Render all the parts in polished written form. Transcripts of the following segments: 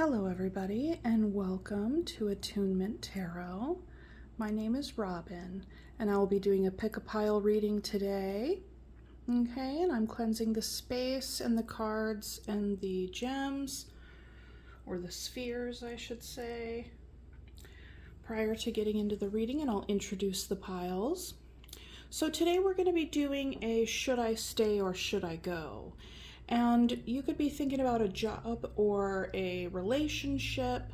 Hello everybody and welcome to Attunement Tarot. My name is Robin and I will be doing a pick a pile reading today. Okay, and I'm cleansing the space and the cards and the gems, or the spheres I should say, prior to getting into the reading, and I'll introduce the piles. So today we're going to be doing a should I stay or should I go? And you could be thinking about a job or a relationship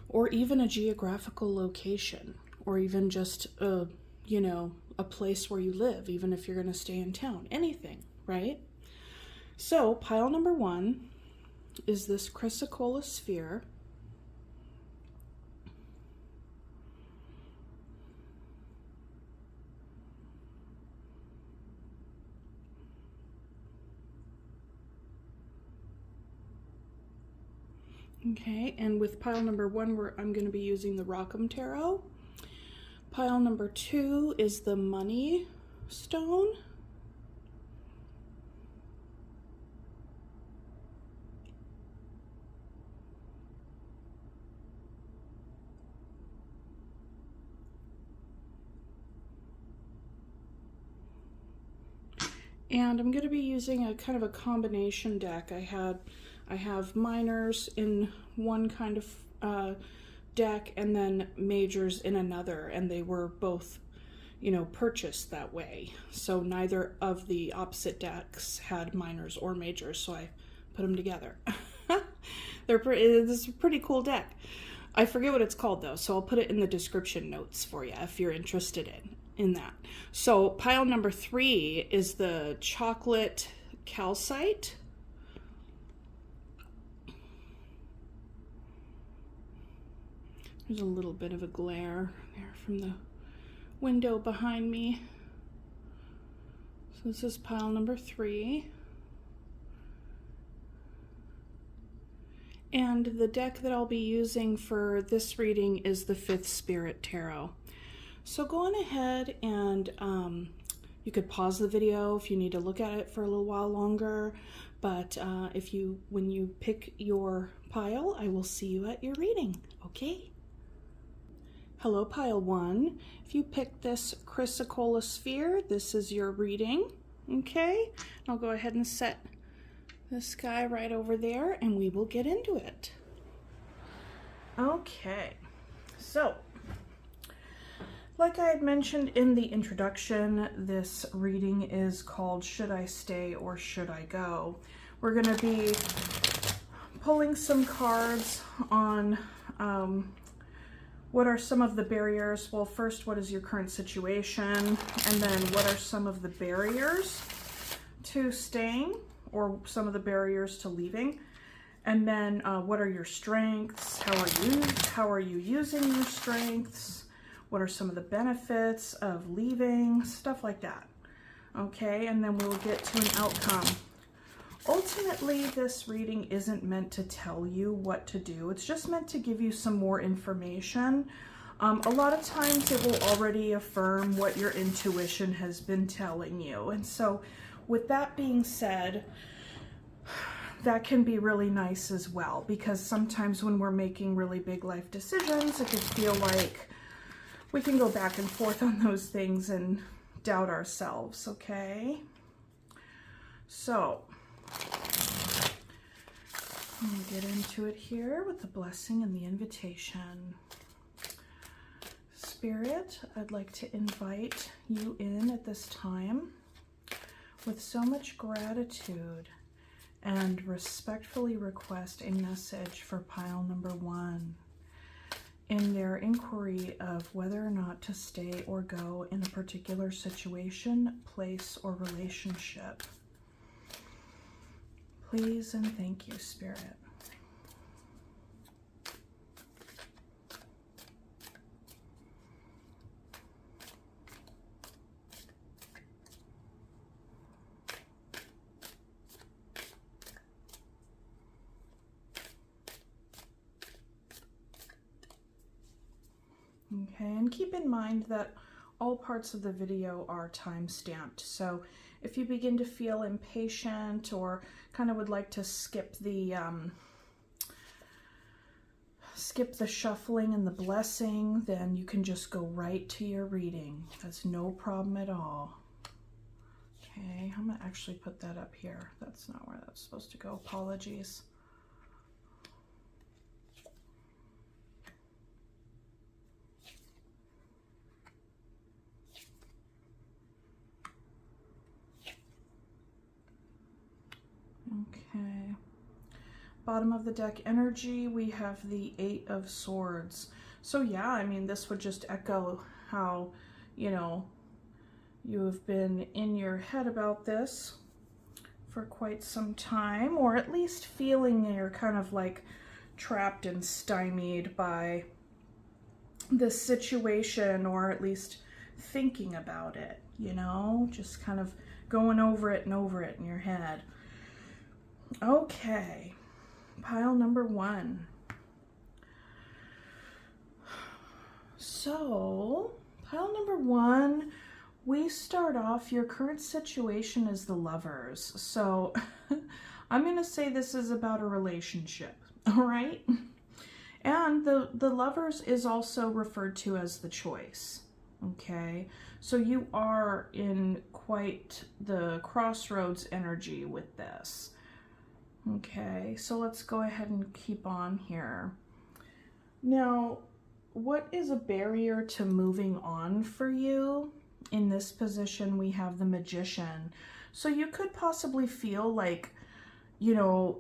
or even a geographical location, or even just a place where you live, even if you're going to stay in town, anything, right? So pile number one is this Chrysocolla sphere. Okay, and with pile number one, I'm going to be using the Rackham Tarot. Pile number two is the Money Stone. And I'm going to be using a kind of a combination deck. I have minors in one kind of deck and then majors in another, and they were both, purchased that way. So neither of the opposite decks had minors or majors, so I put them together. This is a pretty cool deck. I forget what it's called though, so I'll put it in the description notes for you if you're interested in that. So pile number three is the Chocolate Calcite. There's a little bit of a glare there from the window behind me. So this is pile number three. And the deck that I'll be using for this reading is the Fifth Spirit Tarot. So go on ahead and you could pause the video if you need to look at it for a little while longer. But when you pick your pile, I will see you at your reading, okay? Hello, pile one. If you picked this Chrysocolla sphere, this is your reading, okay? I'll go ahead and set this guy right over there and we will get into it. Okay, so like I had mentioned in the introduction, this reading is called Should I Stay or Should I Go? We're going to be pulling some cards on what are some of the barriers. Well, first, what is your current situation? And then what are some of the barriers to staying or some of the barriers to leaving? And then what are your strengths? How are you using your strengths? What are some of the benefits of leaving? Stuff like that. Okay, and then we'll get to an outcome. Ultimately, this reading isn't meant to tell you what to do. It's just meant to give you some more information. A lot of times it will already affirm what your intuition has been telling you. And so with that being said, that can be really nice as well, because sometimes when we're making really big life decisions, it can feel like we can go back and forth on those things and doubt ourselves, okay? So let me get into it here with the blessing and the invitation. Spirit, I'd like to invite you in at this time with so much gratitude and respectfully request a message for pile number one in their inquiry of whether or not to stay or go in a particular situation, place, or relationship. Please and thank you, Spirit. Okay, and keep in mind that all parts of the video are time-stamped, so if you begin to feel impatient or kind of would like to skip the skip the shuffling and the blessing, then you can just go right to your reading. That's no problem at all. Okay, I'm gonna actually put that up here. That's not where that's supposed to go. Apologies. Okay. Bottom of the deck energy, we have the Eight of Swords. So yeah, I mean, this would just echo how, you know, you have been in your head about this for quite some time, or at least feeling you're kind of like trapped and stymied by this situation, or at least thinking about it, you know, just kind of going over it and over it in your head. Okay, pile number 1. So, pile number 1, we start off, your current situation is the Lovers. So, I'm going to say this is about a relationship, all right? And the Lovers is also referred to as the Choice, okay? So you are in quite the crossroads energy with this. Okay, so let's go ahead and keep on here. Now, what is a barrier to moving on for you? In this position, we have the Magician. So you could possibly feel like, you know,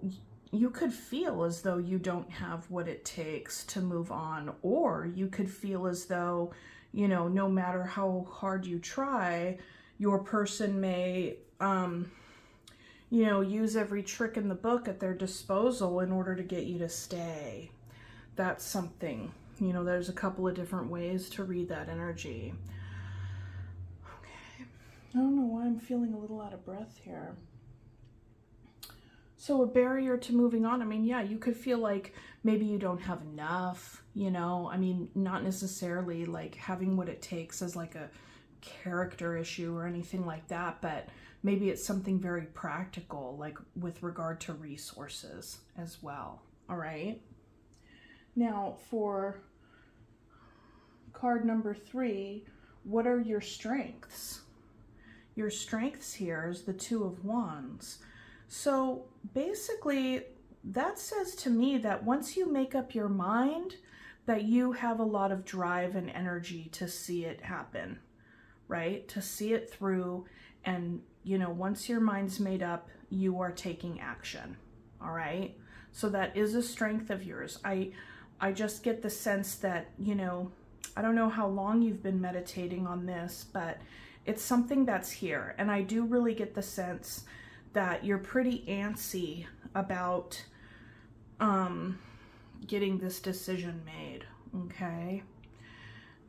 you could feel as though you don't have what it takes to move on, or you could feel as though, you know, no matter how hard you try, your person may, you know, use every trick in the book at their disposal in order to get you to stay. That's something, you know, there's a couple of different ways to read that energy. Okay, I don't know why I'm feeling a little out of breath here. So a barrier to moving on, I mean, yeah, you could feel like maybe you don't have enough, you know, I mean, not necessarily like having what it takes as like a character issue or anything like that, but maybe it's something very practical, like with regard to resources as well. All right. Now for card number 3, what are your strengths? Your strengths here is the Two of Wands. So basically that says to me that once you make up your mind, that you have a lot of drive and energy to see it happen, right? To see it through. And, you know, once your mind's made up, you are taking action. All right. So that is a strength of yours. I just get the sense that, you know, I don't know how long you've been meditating on this, but it's something that's here. And I do really get the sense that you're pretty antsy about getting this decision made. Okay.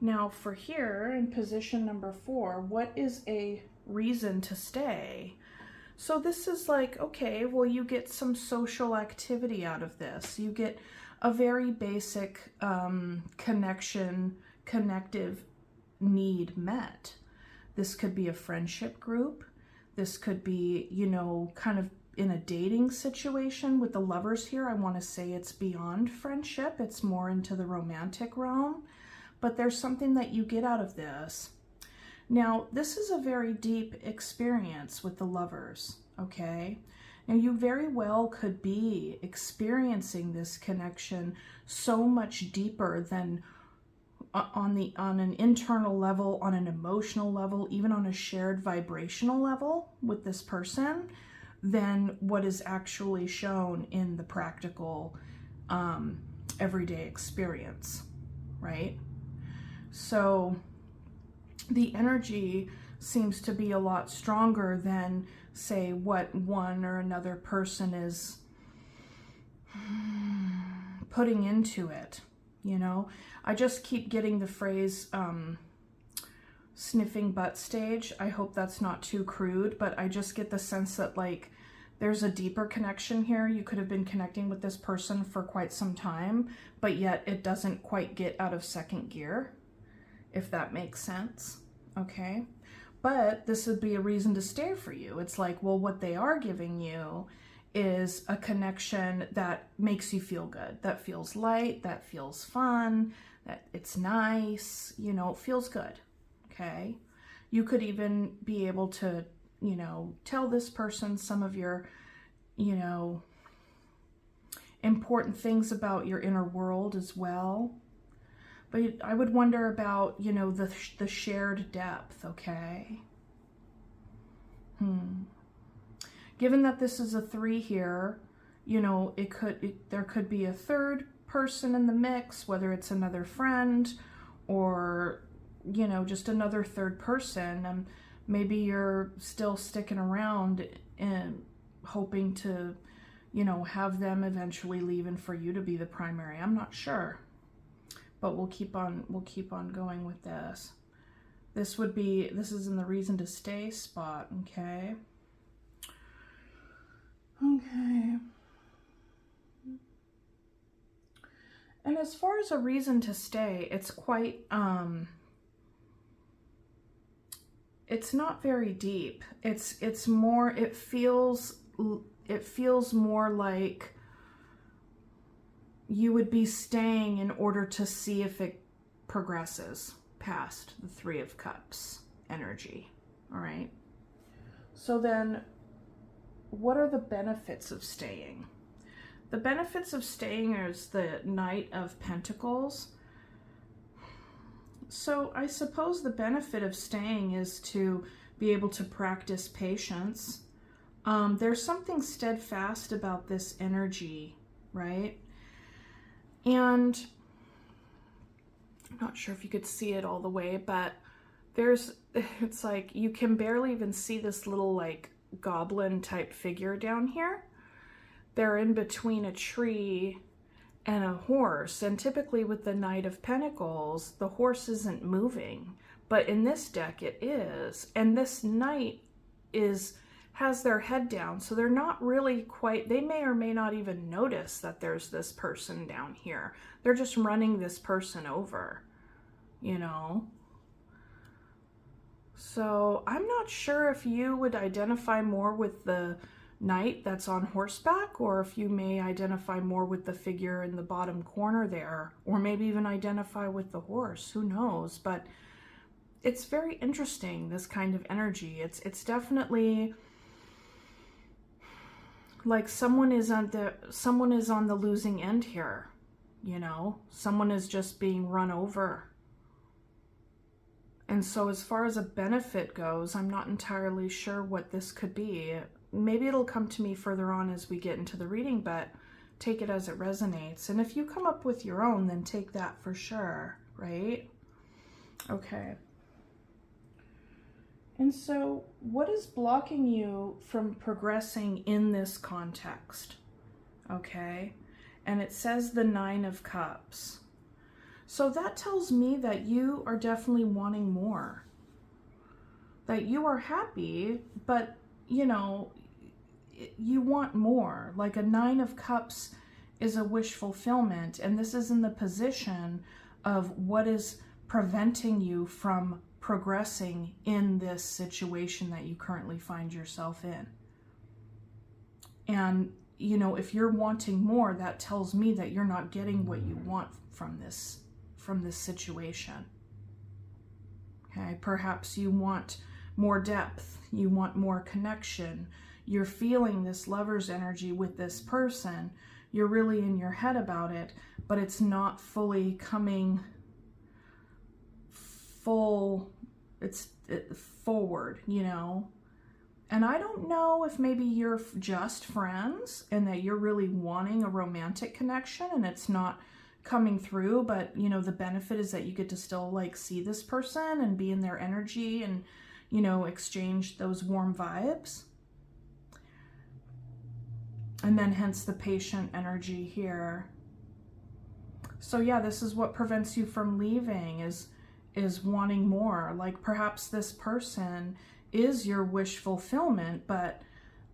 Now for here in position number 4, what is a reason to stay? So this is like, okay, well, you get some social activity out of this. You get a very basic connective need met. This could be a friendship group. This could be, you know, kind of in a dating situation. With the Lovers here, I want to say it's beyond friendship. It's more into the romantic realm. But there's something that you get out of this. Now, this is a very deep experience with the Lovers, okay? Now, you very well could be experiencing this connection so much deeper than on an internal level, on an emotional level, even on a shared vibrational level with this person, than what is actually shown in the practical everyday experience, right? So the energy seems to be a lot stronger than, say, what one or another person is putting into it, you know? I just keep getting the phrase sniffing butt stage. I hope that's not too crude, but I just get the sense that, like, there's a deeper connection here. You could have been connecting with this person for quite some time, but yet it doesn't quite get out of second gear, if that makes sense, okay? But this would be a reason to stay for you. It's like, well, what they are giving you is a connection that makes you feel good, that feels light, that feels fun, that it's nice, you know, it feels good, okay? You could even be able to, you know, tell this person some of your, you know, important things about your inner world as well. But I would wonder about, you know, the shared depth, okay? Given that this is a 3 here, you know, there could be a third person in the mix, whether it's another friend or, you know, just another third person. And maybe you're still sticking around and hoping to, you know, have them eventually leave and for you to be the primary. I'm not sure, but we'll keep on going with this. This is in the reason to stay spot, okay? Okay. And as far as a reason to stay, it's quite, it's not very deep. It's more, it feels more like you would be staying in order to see if it progresses past the 3 of Cups energy, all right? So then, what are the benefits of staying? The benefits of staying is the Knight of Pentacles. So I suppose the benefit of staying is to be able to practice patience. There's something steadfast about this energy, right? And I'm not sure if you could see it all the way, but it's like you can barely even see this little like goblin type figure down here. They're in between a tree and a horse, and typically with the Knight of Pentacles, the horse isn't moving, but in this deck it is, and this knight has their head down, so they're not really quite, they may or may not even notice that there's this person down here. They're just running this person over, you know? So I'm not sure if you would identify more with the knight that's on horseback, or if you may identify more with the figure in the bottom corner there, or maybe even identify with the horse, who knows? But it's very interesting, this kind of energy. It's definitely like someone is on the losing end here, you know? Someone is just being run over. And so as far as a benefit goes, I'm not entirely sure what this could be. Maybe it'll come to me further on as we get into the reading, but take it as it resonates. And if you come up with your own, then take that for sure, right? Okay. And so what is blocking you from progressing in this context? Okay. And it says the 9 of Cups. So that tells me that you are definitely wanting more. That you are happy, but, you know, you want more. Like a 9 of Cups is a wish fulfillment, and this is in the position of what is preventing you from progressing in this situation that you currently find yourself in. And, you know, if you're wanting more, that tells me that you're not getting what you want from this situation. Okay, perhaps you want more depth, you want more connection, you're feeling this lover's energy with this person, you're really in your head about it, but it's not fully coming forward, you know? And I don't know if maybe you're just friends and that you're really wanting a romantic connection and it's not coming through, but, you know, the benefit is that you get to still like see this person and be in their energy and, you know, exchange those warm vibes. And then hence the patient energy here. So yeah, this is what prevents you from leaving, is wanting more. Like perhaps this person is your wish fulfillment, but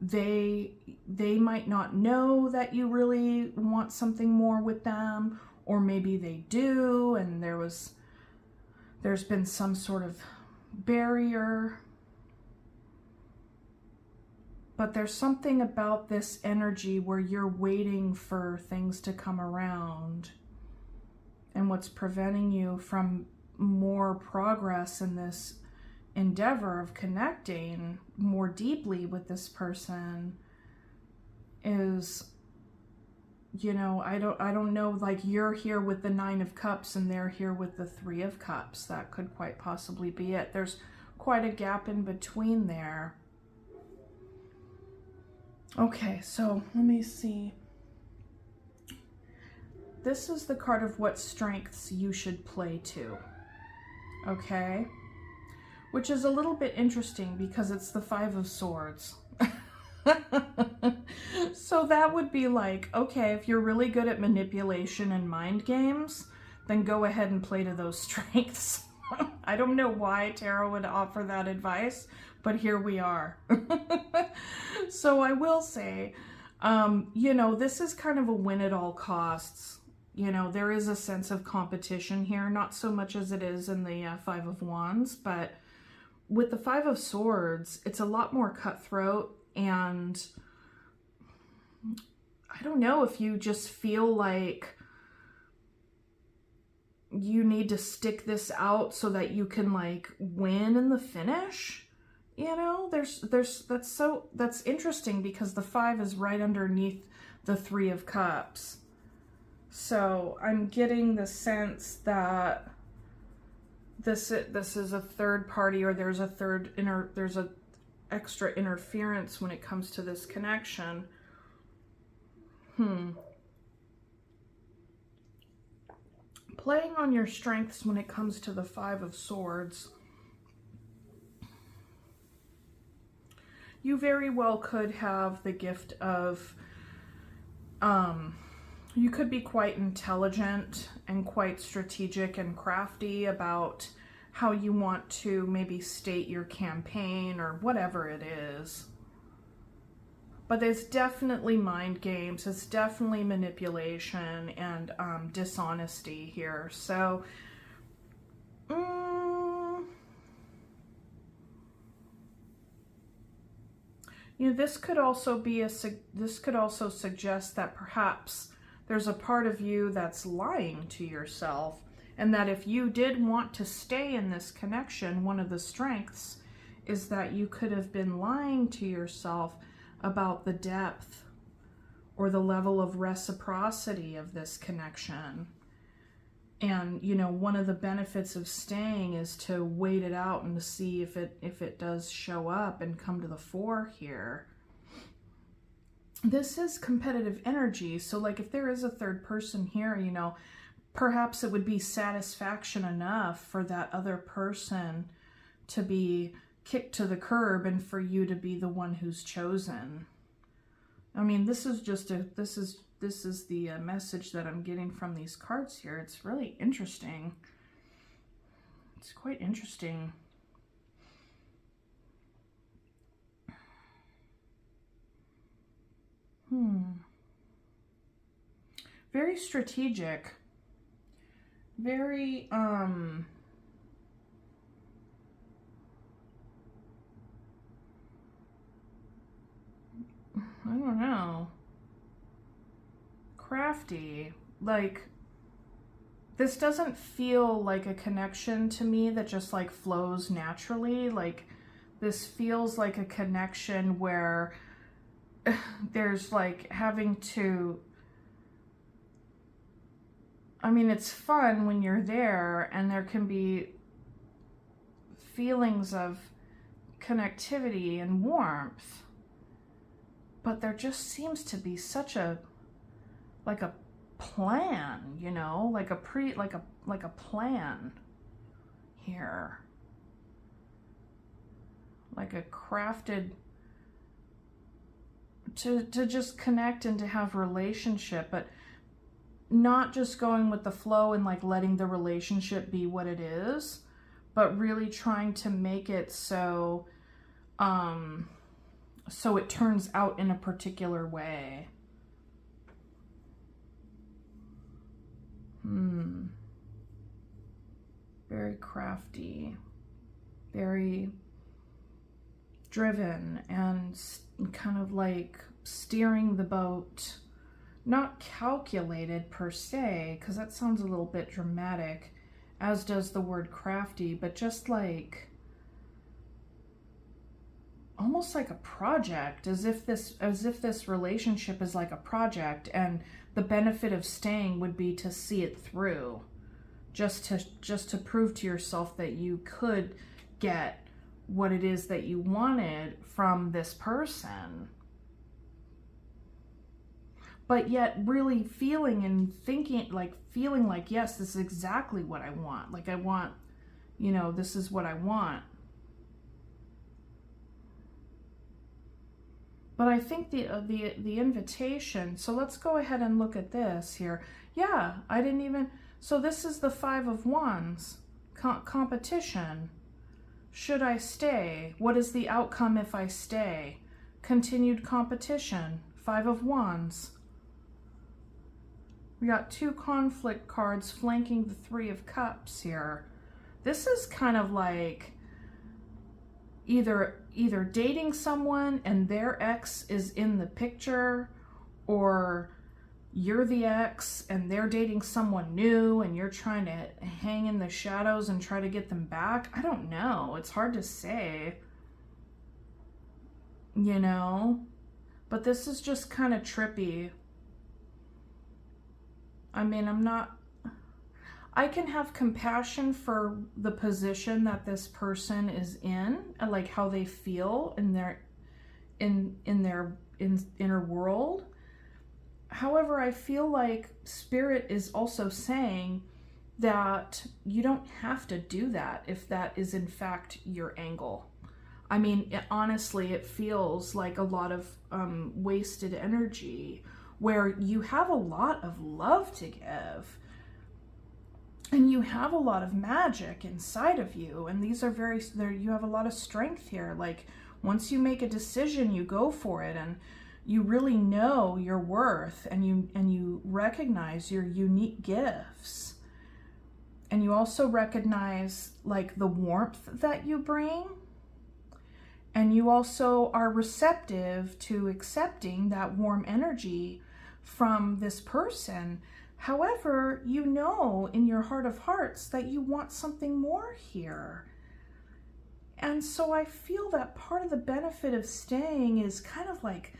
they might not know that you really want something more with them, or maybe they do, and there's been some sort of barrier. But there's something about this energy where you're waiting for things to come around. And what's preventing you from more progress in this endeavor of connecting more deeply with this person is, you know, I don't know, like you're here with the Nine of Cups and they're here with the Three of Cups. That could quite possibly be it. There's quite a gap in between there. Okay, so let me see. This is the card of what strengths you should play to. Okay? Which is a little bit interesting because it's the Five of Swords. So that would be like, okay, if you're really good at manipulation and mind games, then go ahead and play to those strengths. I don't know why tarot would offer that advice, but here we are. So I will say, you know, this is kind of a win at all costs. You know, there is a sense of competition here, not so much as it is in the Five of Wands, but with the Five of Swords, it's a lot more cutthroat, and I don't know if you just feel like you need to stick this out so that you can like win in the finish. You know, that's interesting because the 5 is right underneath the 3 of Cups. So I'm getting the sense that this is a third party, or there's a extra interference when it comes to this connection. Playing on your strengths when it comes to the 5 of Swords. You very well could have the gift of, you could be quite intelligent and quite strategic and crafty about how you want to maybe state your campaign or whatever it is. But there's definitely mind games, it's definitely manipulation and dishonesty here. So, you know, this could also suggest that perhaps there's a part of you that's lying to yourself, and that if you did want to stay in this connection, one of the strengths is that you could have been lying to yourself about the depth or the level of reciprocity of this connection. And, you know, one of the benefits of staying is to wait it out and to see if it does show up and come to the fore here. This is competitive energy, so like if there is a third person here, you know, perhaps it would be satisfaction enough for that other person to be kicked to the curb and for you to be the one who's chosen. I mean, this is the message that I'm getting from these cards here. It's really interesting. It's quite interesting. Very strategic. Very, I don't know. Crafty. Like, this doesn't feel like a connection to me that just like flows naturally. Like, this feels like a connection where there's like having to, I mean, it's fun when you're there and there can be feelings of connectivity and warmth, but there just seems to be such a, like a plan, you know, like a plan here, like a crafted to just connect and to have relationship, but not just going with the flow and like letting the relationship be what it is, but really trying to make it so so it turns out in a particular way. Very crafty, very driven and kind of like steering the boat, not calculated per se, because that sounds a little bit dramatic, as does the word crafty, but just like almost like a project, as if this relationship is like a project, and the benefit of staying would be to see it through, just to prove to yourself that you could get what it is that you wanted from this person. But yet really feeling and thinking, like feeling like, yes, this is exactly what I want. Like I want, you know, this is what I want. But I think the invitation, so let's go ahead and look at this here. Yeah, I didn't even, so this is the Five of Wands, competition. Should I stay? What is the outcome if I stay? Continued competition, Five of Wands. We got two conflict cards flanking the Three of Cups here. This is kind of like either dating someone and their ex is in the picture, or you're the ex and they're dating someone new and you're trying to hang in the shadows and try to get them back. I don't know. It's hard to say, you know, but this is just kind of trippy. I mean, I can have compassion for the position that this person is in, and like how they feel in their inner world. However, I feel like Spirit is also saying that you don't have to do that if that is in fact your angle. I mean, honestly, it feels like a lot of wasted energy, where you have a lot of love to give and you have a lot of magic inside of you, and these are you have a lot of strength here. Like once you make a decision, you go for it, and you really know your worth, and you recognize your unique gifts, and you also recognize like the warmth that you bring, and you also are receptive to accepting that warm energy from this person. However, you know in your heart of hearts that you want something more here. And so I feel that part of the benefit of staying is kind of like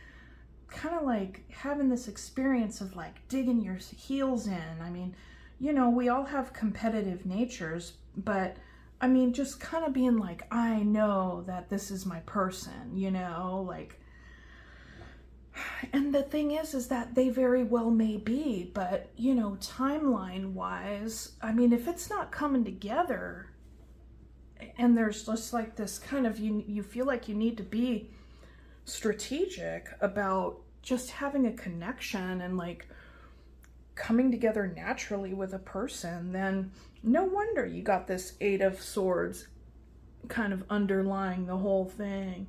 having this experience of like digging your heels in. I mean, you know, we all have competitive natures, but I mean, just kind of being like, I know that this is my person, you know, like, and the thing is that they very well may be, but you know, timeline wise, I mean, if it's not coming together and there's just like this kind of, you feel like you need to be strategic about just having a connection and like coming together naturally with a person, then no wonder you got this Eight of Swords kind of underlying the whole thing.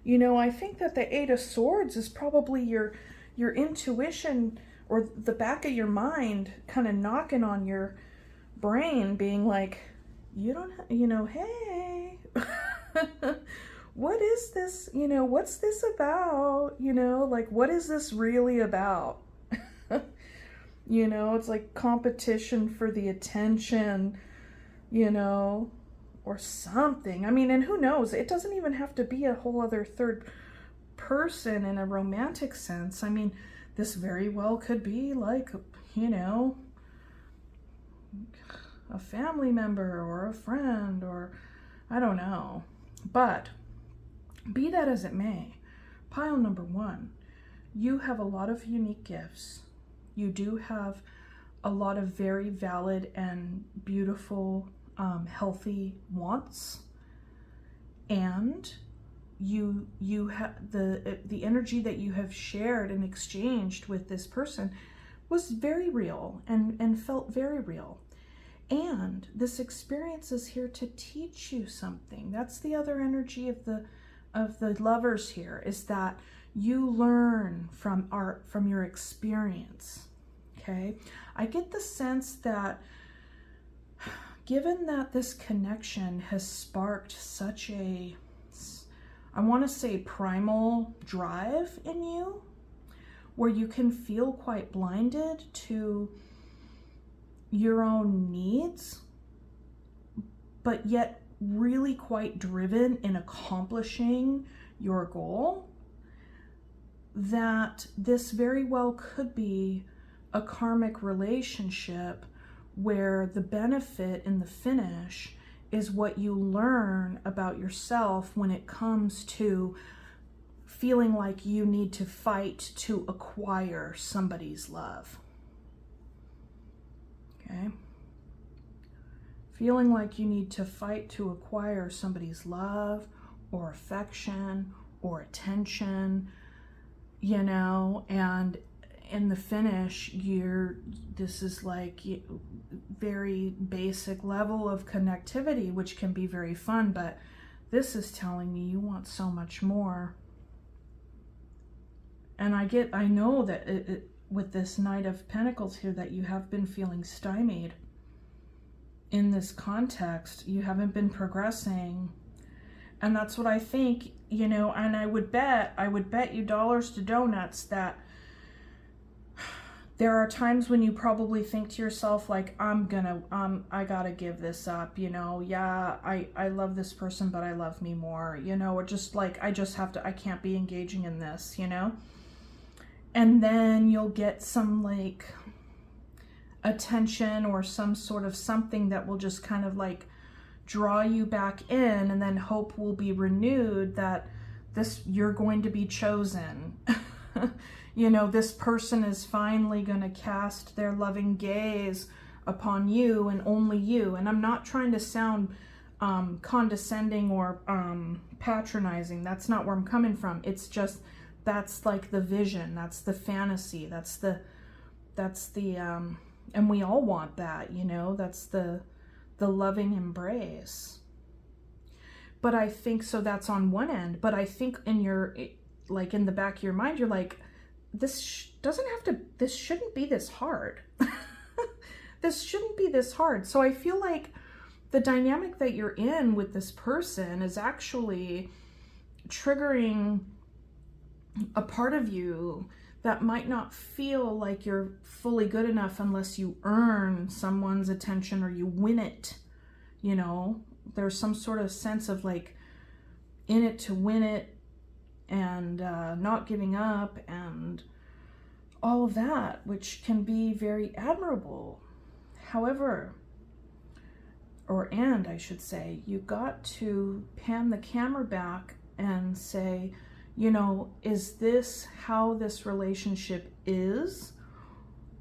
You know, I think that the Eight of Swords is probably your intuition, or the back of your mind kind of knocking on your brain, being like, you don't, you know, hey, what is this? You know, what's this about? You know, like, what is this really about? You know, it's like competition for the attention, you know, or something. I mean, and who knows? It doesn't even have to be a whole other third person in a romantic sense. I mean, this very well could be like, you know, a family member or a friend, or I don't know. But be that as it may, pile number one, you have a lot of unique gifts. You do have a lot of very valid and beautiful, healthy wants, and you have the energy that you have shared and exchanged with this person was very real and felt very real. And this experience is here to teach you something. That's the other energy of the lovers here, is that you learn from your experience. Okay, I get the sense that given that this connection has sparked such a, I want to say primal drive in you, where you can feel quite blinded to your own needs, but yet really quite driven in accomplishing your goal. That this very well could be a karmic relationship where the benefit in the finish is what you learn about yourself when it comes to feeling like you need to fight to acquire somebody's love. Okay? Feeling like you need to fight to acquire somebody's love or affection or attention, you know, and in the finish, this is like very basic level of connectivity, which can be very fun, but this is telling me you want so much more. And I know that with this Knight of Pentacles here, that you have been feeling stymied in this context. You haven't been progressing. And that's what I think, you know, and I would bet you dollars to donuts that there are times when you probably think to yourself, like, I gotta give this up, you know, yeah, I love this person, but I love me more, you know, or just like, I can't be engaging in this, you know? And then you'll get some like attention or some sort of something that will just kind of like draw you back in, and then hope will be renewed that you're going to be chosen. You know, this person is finally going to cast their loving gaze upon you and only you. And I'm not trying to sound condescending or patronizing. That's not where I'm coming from. It's just, that's like the vision. That's the fantasy. That's the and we all want that, you know, that's the loving embrace. But I think, so that's on one end, but I think in your, like in the back of your mind, you're like, this shouldn't be this hard. This shouldn't be this hard. So I feel like the dynamic that you're in with this person is actually triggering a part of you that might not feel like you're fully good enough unless you earn someone's attention or you win it. You know, there's some sort of sense of like in it to win it, and not giving up and all of that, which can be very admirable. However, I should say, you got to pan the camera back and say, you know, is this how this relationship is?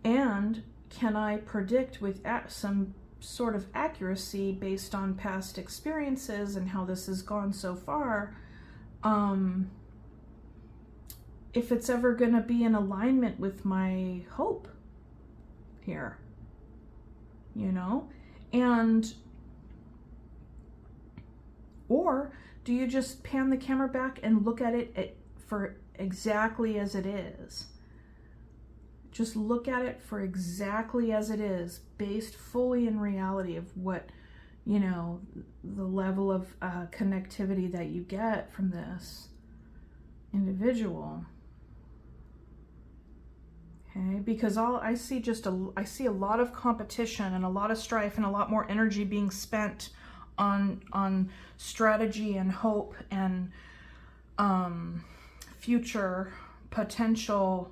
And can I predict with some sort of accuracy based on past experiences and how this has gone so far, if it's ever going to be in alignment with my hope here, you know? And, or do you just pan the camera back and look at it for exactly as it is? Just look at it for exactly as it is, based fully in reality of what, you know, the level of connectivity that you get from this individual. Okay, because I see a lot of competition and a lot of strife and a lot more energy being spent on strategy and hope and future potential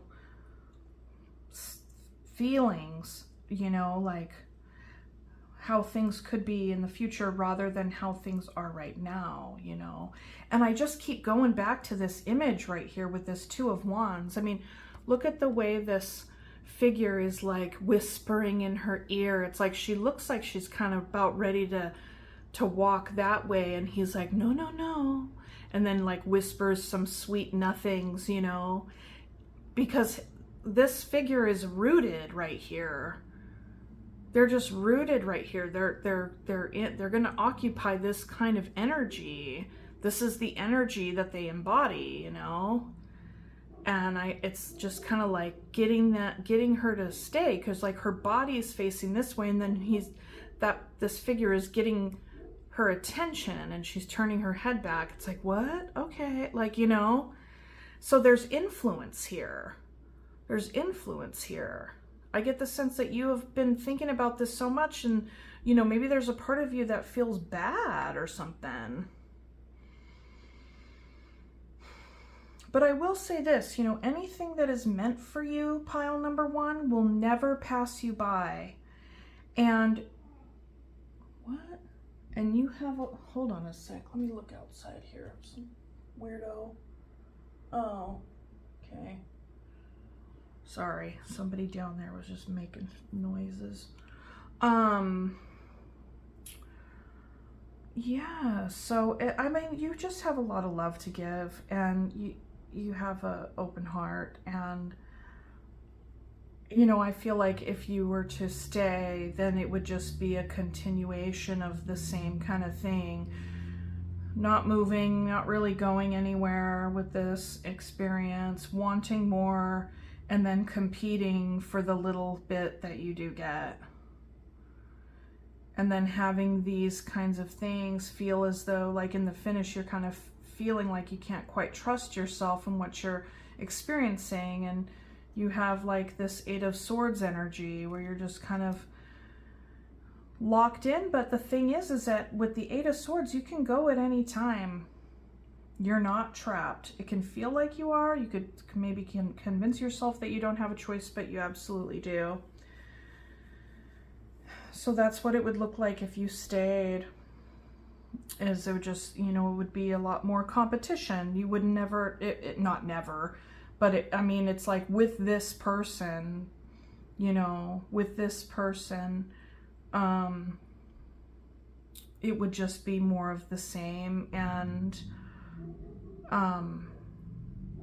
feelings, you know, like how things could be in the future rather than how things are right now, you know. And I just keep going back to this image right here with this Two of Wands. I mean, look at the way this figure is like whispering in her ear. It's like she looks like she's kind of about ready to walk that way, and he's like, no, no, no. And then like whispers some sweet nothings, you know, because this figure is rooted right here. They're just rooted right here. They're going to occupy this kind of energy. This is the energy that they embody, you know. And it's just kind of like getting her to stay, because like her body is facing this way, and then this figure is getting her attention and she's turning her head back. It's like, what? Okay. Like, you know, so there's influence here. There's influence here. I get the sense that you have been thinking about this so much, and, you know, maybe there's a part of you that feels bad or something. But I will say this, you know, anything that is meant for you, pile number one, will never pass you by. And what? And you have a, hold on a sec. Let me look outside here. Some weirdo. Oh, okay. Sorry, somebody down there was just making noises. Yeah, so I mean, you just have a lot of love to give, and you have an open heart, and you know, I feel like if you were to stay, then it would just be a continuation of the same kind of thing. Not moving, not really going anywhere with this experience, wanting more, and then competing for the little bit that you do get. And then having these kinds of things feel as though, like in the finish, you're kind of feeling like you can't quite trust yourself and what you're experiencing. And you have like this Eight of Swords energy where you're just kind of locked in. But the thing is that with the Eight of Swords, you can go at any time. You're not trapped. It can feel like you are. You could maybe convince yourself that you don't have a choice, but you absolutely do. So that's what it would look like if you stayed. Is it would just, you know, it would be a lot more competition. You would never, not never, but I mean, it's like with this person, you know, with this person, it would just be more of the same. And,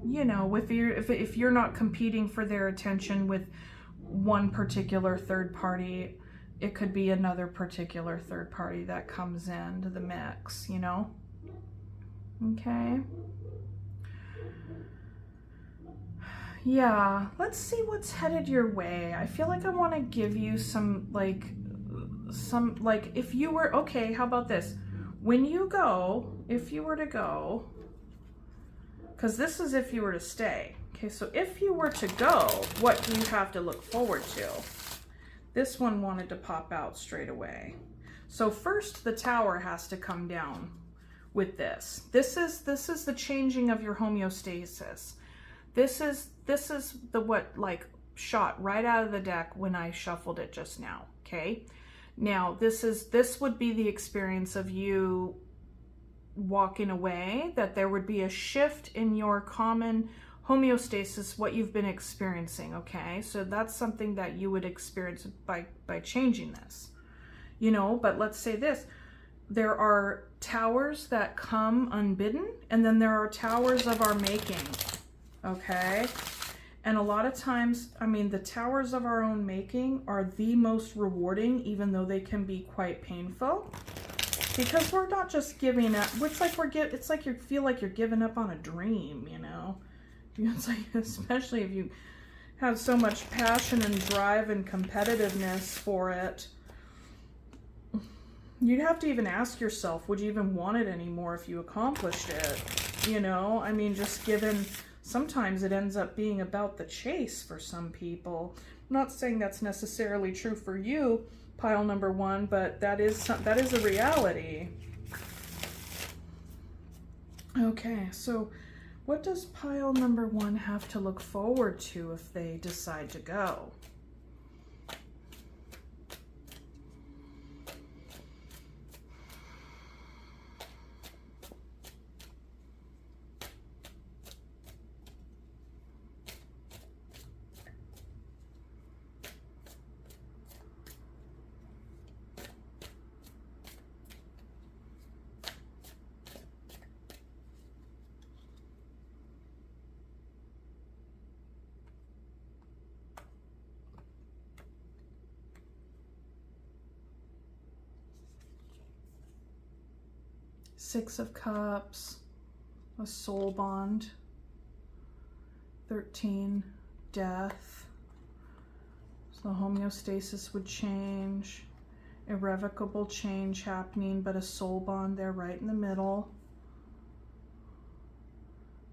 you know, with if you're not competing for their attention with one particular third party, it could be another particular third party that comes into the mix, you know? Okay. Yeah, let's see what's headed your way. I feel like I want to give you some, like, if you were, okay, how about this? When you go, if you were to go, because this is if you were to stay. Okay, so if you were to go, what do you have to look forward to? This one wanted to pop out straight away. So first the Tower has to come down with this. This is the changing of your homeostasis. This is the what like shot right out of the deck when I shuffled it just now, okay? Now this would be the experience of you walking away, that there would be a shift in your common homeostasis, what you've been experiencing, okay? So that's something that you would experience by changing this, you know. But let's say this, there are towers that come unbidden, and then there are towers of our making, okay? And a lot of times, I mean, the towers of our own making are the most rewarding, even though they can be quite painful, because we're not just giving up. It's like you feel like you're giving up on a dream, you know? It's like, especially if you have so much passion and drive and competitiveness for it, you'd have to even ask yourself, would you even want it anymore if you accomplished it? You know, I mean, just given, sometimes it ends up being about the chase for some people. I'm not saying that's necessarily true for you, pile number one, but that is a reality. Okay, so what does pile number one have to look forward to if they decide to go? Six of Cups, a soul bond, 13, death, so the homeostasis would change, irrevocable change happening, but a soul bond there right in the middle.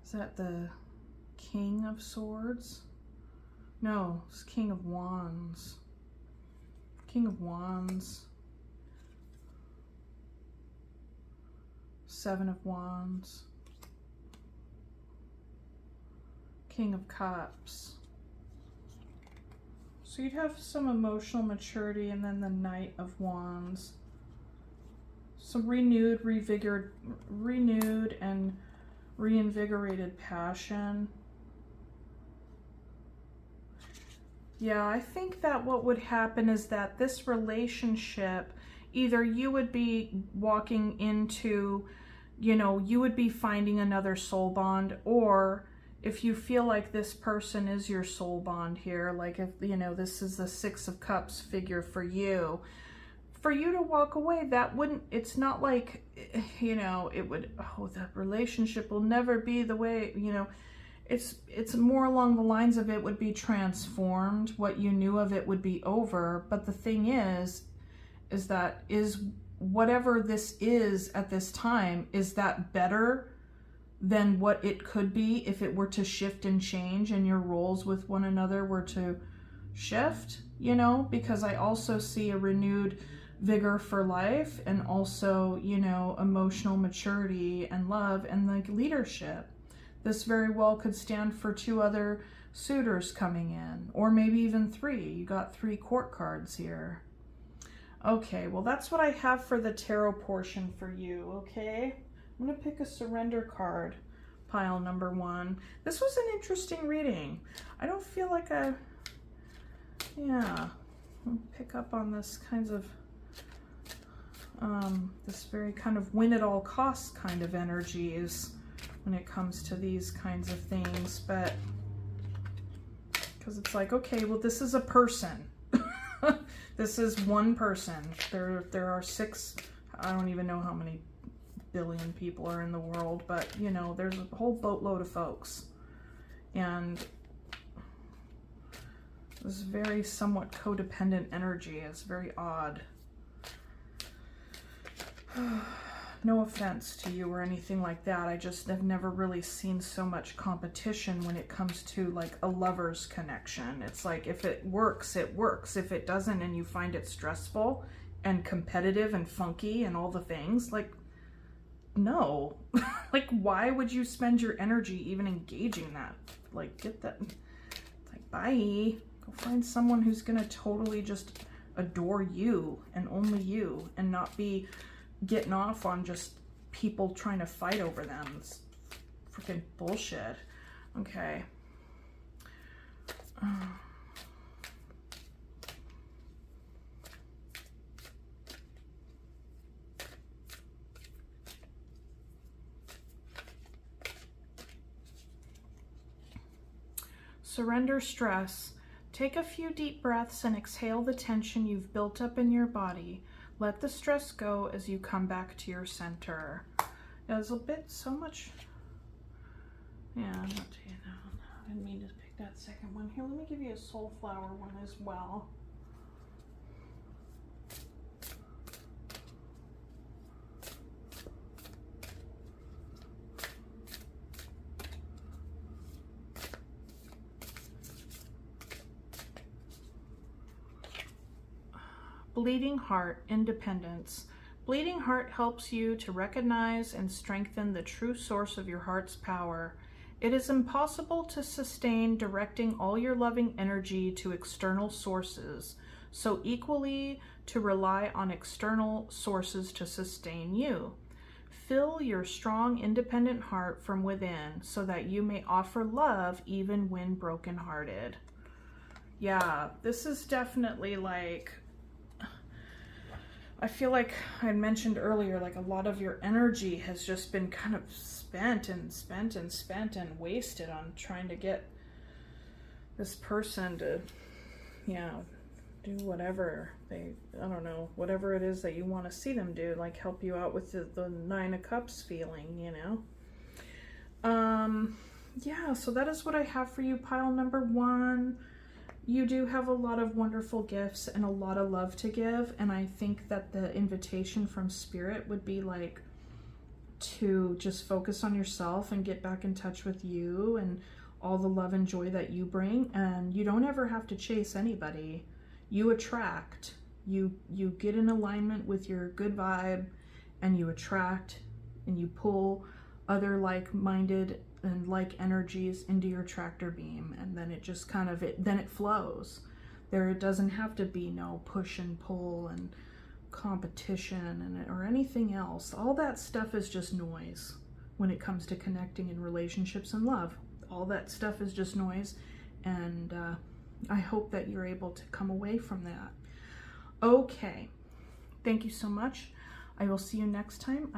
Is that the King of Swords? No, it's King of Wands. King of Wands. Seven of Wands. King of Cups. So you'd have some emotional maturity, and then the Knight of Wands. Some renewed and reinvigorated passion. Yeah, I think that what would happen is that this relationship, either you would be walking into, you know, you would be finding another soul bond, or if you feel like this person is your soul bond here, like if, you know, this is the Six of Cups figure for you to walk away, that wouldn't, it's not like, you know, it would, oh, that relationship will never be the way, you know, it's more along the lines of it would be transformed. What you knew of it would be over. But the thing is that whatever this is at this time, is that better than what it could be if it were to shift and change and your roles with one another were to shift, you know? Because I also see a renewed vigor for life, and also, you know, emotional maturity and love and like leadership. This very well could stand for 2 other suitors coming in, or maybe even 3. You got 3 court cards here. Okay, well, that's what I have for the tarot portion for you, okay? I'm going to pick a surrender card, pile number 1. This was an interesting reading. I don't feel like yeah, I'll pick up on this kinds of, this very kind of win at all costs kind of energies when it comes to these kinds of things, but because it's like, okay, well, this is a person. This is one person. There are 6, I don't even know how many billion people are in the world, but you know, there's a whole boatload of folks, and this very somewhat codependent energy is very odd. No offense to you or anything like that. I just have never really seen so much competition when it comes to like a lover's connection. It's like, if it works, it works. If it doesn't and you find it stressful and competitive and funky and all the things, like, no. Like, why would you spend your energy even engaging that? Like, get that. It's like, bye. Go find someone who's gonna totally just adore you and only you, and not be getting off on just people trying to fight over them. It's freaking bullshit. Okay. Surrender stress. Take a few deep breaths and exhale the tension you've built up in your body. Let the stress go as you come back to your center. There's a bit, so much. Yeah, I'm not, you know, I didn't mean to pick that second one. Here, let me give you a Soulflower one as well. Bleeding Heart, Independence. Bleeding Heart helps you to recognize and strengthen the true source of your heart's power. It is impossible to sustain directing all your loving energy to external sources, so equally to rely on external sources to sustain you. Fill your strong, independent heart from within so that you may offer love even when brokenhearted. Yeah, this is definitely like, I feel like I mentioned earlier, like a lot of your energy has just been kind of spent and wasted on trying to get this person to, yeah, do whatever they, I don't know, whatever it is that you want to see them do, like help you out with the 9 of Cups feeling, you know? Yeah, so that is what I have for you, pile number 1. you do have a lot of wonderful gifts and a lot of love to give. And I think that the invitation from Spirit would be like to just focus on yourself and get back in touch with you and all the love and joy that you bring. And you don't ever have to chase anybody. You attract. You get in alignment with your good vibe, and you attract and you pull other like-minded and like energies into your tractor beam, and then it just kind of then it flows. There doesn't have to be no push and pull and competition and or anything else. All that stuff is just noise when it comes to connecting in relationships and love. All that stuff is just noise, and I hope that you're able to come away from that. Okay, thank you so much. I will see you next time.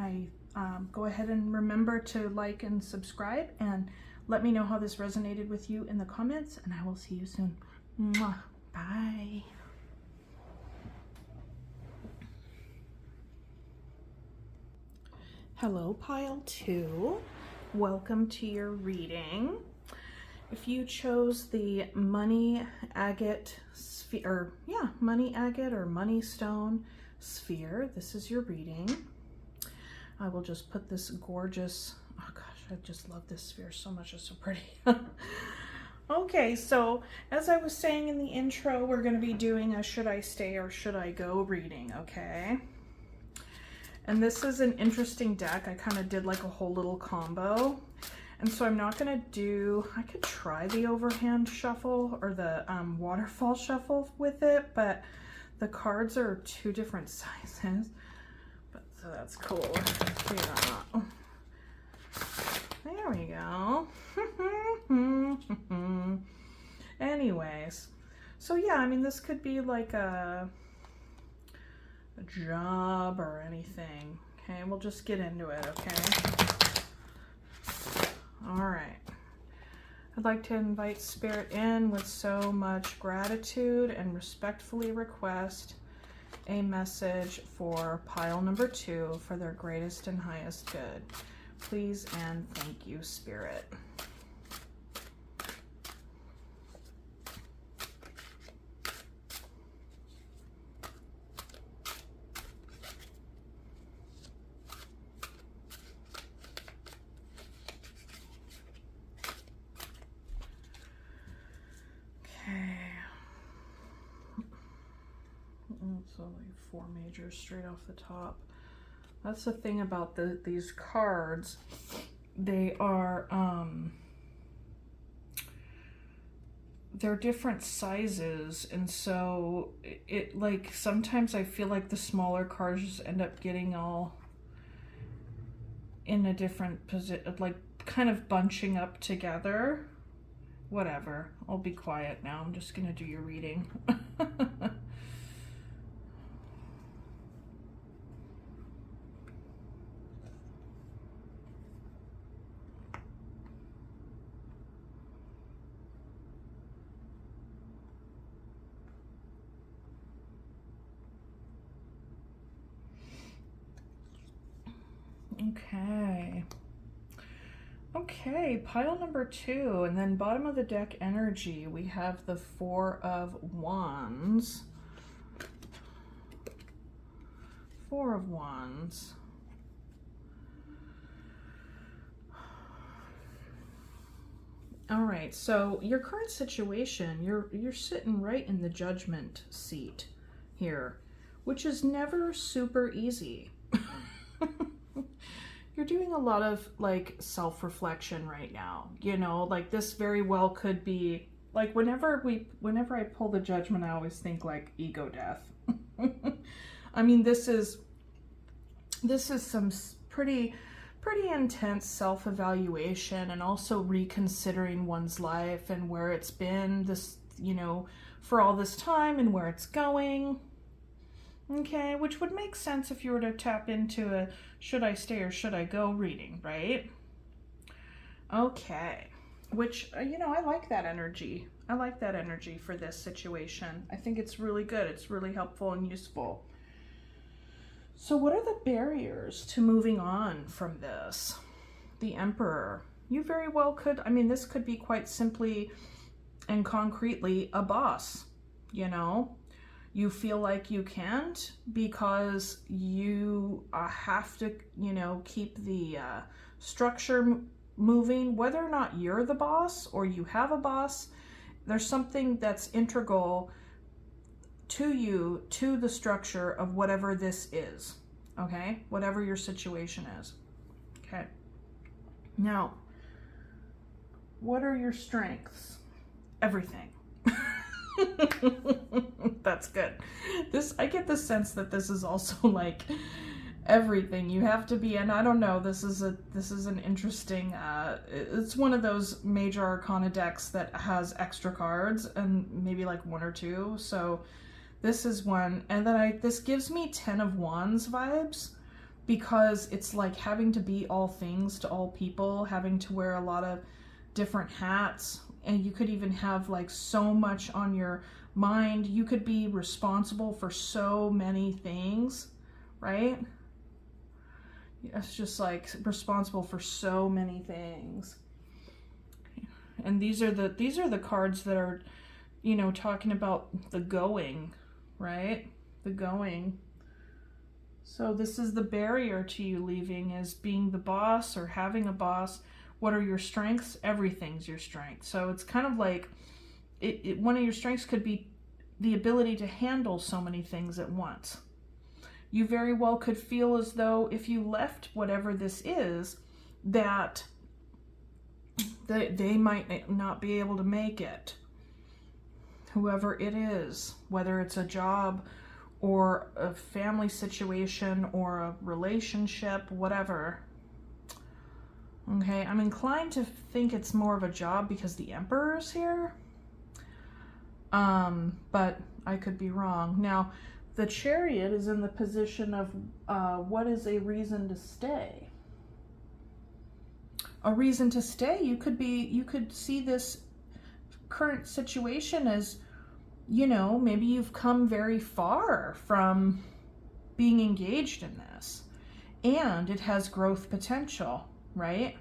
Go ahead and remember to like and subscribe, and let me know how this resonated with you in the comments, and I will see you soon. Mwah. Bye. Hello, pile 2. Welcome to your reading. If you chose the money agate sphere, money agate or money stone sphere, this is your reading. I will just put this gorgeous, oh gosh, I just love this sphere so much. It's so pretty. Okay, so as I was saying in the intro, we're going to be doing a should I stay or should I go reading, okay? And this is an interesting deck. I kind of did like a whole little combo. And so I'm not going to do, I could try the overhand shuffle or the waterfall shuffle with it, but the cards are 2 different sizes. But so that's cool. Yeah. There we go. Anyways, so yeah, I mean, this could be like a job or anything. Okay, we'll just get into it, okay? All right. I'd like to invite Spirit in with so much gratitude and respectfully request a message for pile number 2 for their greatest and highest good. Please and thank you, Spirit. So like 4 majors straight off the top. That's the thing about these cards. They are they're different sizes, and so it like sometimes I feel like the smaller cards just end up getting all in a different position, like kind of bunching up together. Whatever. I'll be quiet now. I'm just gonna do your reading. Okay, pile number 2, and then bottom of the deck energy, we have the 4 of Wands. 4 of Wands. All right, so your current situation, you're sitting right in the judgment seat here, which is never super easy. You're doing a lot of like self-reflection right now, you know, like this very well could be like whenever I pull the judgment, I always think like ego death. I mean, this is some pretty intense self-evaluation, and also reconsidering one's life and where it's been this, you know, for all this time and where it's going. Okay, which would make sense if you were to tap into a should I stay or should I go reading, right? Okay, which, you know, I like that energy. I like that energy for this situation. I think it's really good. It's really helpful and useful. So what are the barriers to moving on from this? The Emperor. You very well could, I mean, this could be quite simply and concretely a boss, you know? You feel like you can't because you have to, you know, keep the structure moving. Whether or not you're the boss or you have a boss, there's something that's integral to you, to the structure of whatever this is, okay? Whatever your situation is, okay? Now, what are your strengths? Everything. That's good. I get the sense that this is also like everything. You have to be, and I don't know, this is an interesting, it's one of those major arcana decks that has extra cards and maybe like one or two. So this is one, and then this gives me 10 of Wands vibes, because it's like having to be all things to all people, having to wear a lot of different hats, and you could even have like so much on your mind. You could be responsible for so many things, right? It's just like responsible for so many things. And these are the cards that are, you know, talking about the going, right? The going. So this is the barrier to you leaving, is being the boss or having a boss. What are your strengths? Everything's your strength. So it's kind of like, one of your strengths could be the ability to handle so many things at once. You very well could feel as though if you left whatever this is, that they might not be able to make it. Whoever it is, whether it's a job or a family situation or a relationship, whatever. Okay, I'm inclined to think it's more of a job because the Emperor's here. But I could be wrong. Now, the Chariot is in the position of what is a reason to stay? A reason to stay, you could see this current situation as, you know, maybe you've come very far from being engaged in this, and it has growth potential, right?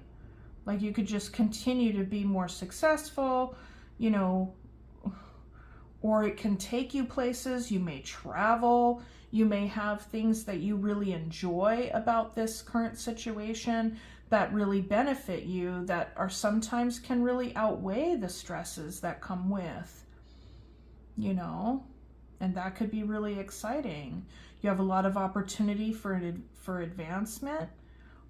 Like you could just continue to be more successful, you know, or it can take you places. You may travel. You may have things that you really enjoy about this current situation that really benefit you, that are sometimes can really outweigh the stresses that come with, you know, and that could be really exciting. You have a lot of opportunity for advancement.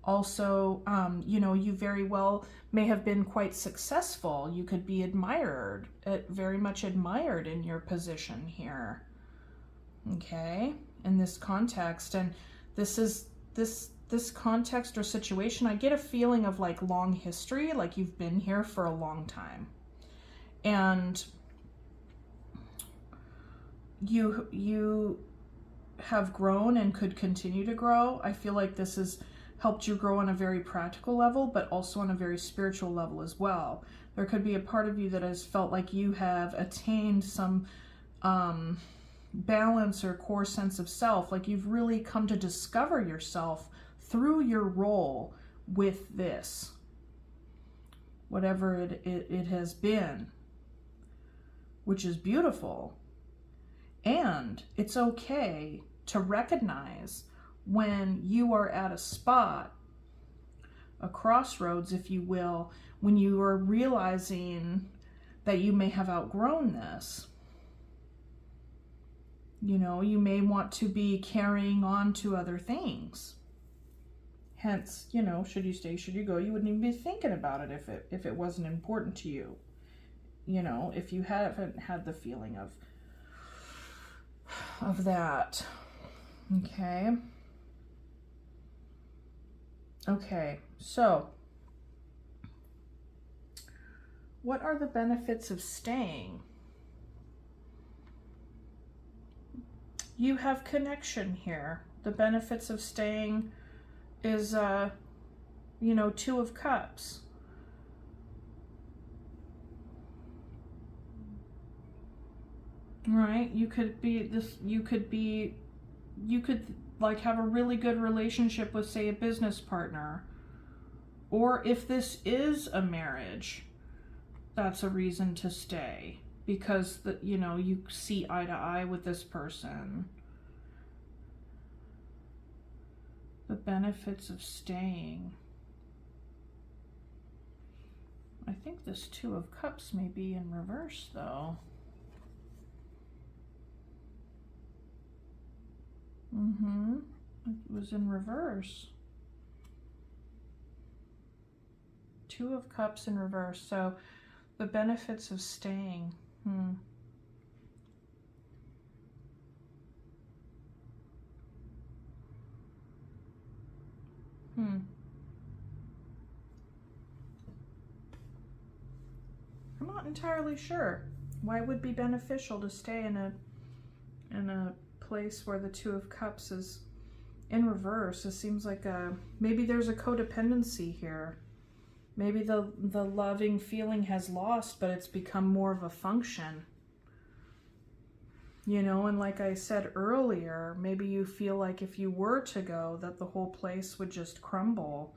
Also, you know, you very well may have been quite successful. You could be admired, very much admired in your position here. Okay, in this context, and this context or situation, I get a feeling of like long history, like you've been here for a long time, and you have grown and could continue to grow. I feel like this has helped you grow on a very practical level, but also on a very spiritual level as well. There could be a part of you that has felt like you have attained some balance or core sense of self, like you've really come to discover yourself through your role with this, whatever it has been, which is beautiful. And it's okay to recognize when you are at a spot, a crossroads, if you will, when you are realizing that you may have outgrown this. You know, you may want to be carrying on to other things. Hence, you know, should you stay, should you go, you wouldn't even be thinking about it if it wasn't important to you. You know, if you haven't had the feeling of that. Okay. Okay, so what are the benefits of staying? You have connection here. The benefits of staying is, you know, 2 of Cups. Right? You could like have a really good relationship with, say, a business partner. Or if this is a marriage, that's a reason to stay, because you know, you see eye to eye with this person. The benefits of staying. I think this Two of Cups may be in reverse though. It was in reverse. Two of Cups in reverse. So the benefits of staying. I'm not entirely sure. Why would it be beneficial to stay in a place where the Two of Cups is in reverse? It seems like maybe there's a codependency here. Maybe the loving feeling has lost, but it's become more of a function. You know, and like I said earlier, maybe you feel like if you were to go, that the whole place would just crumble.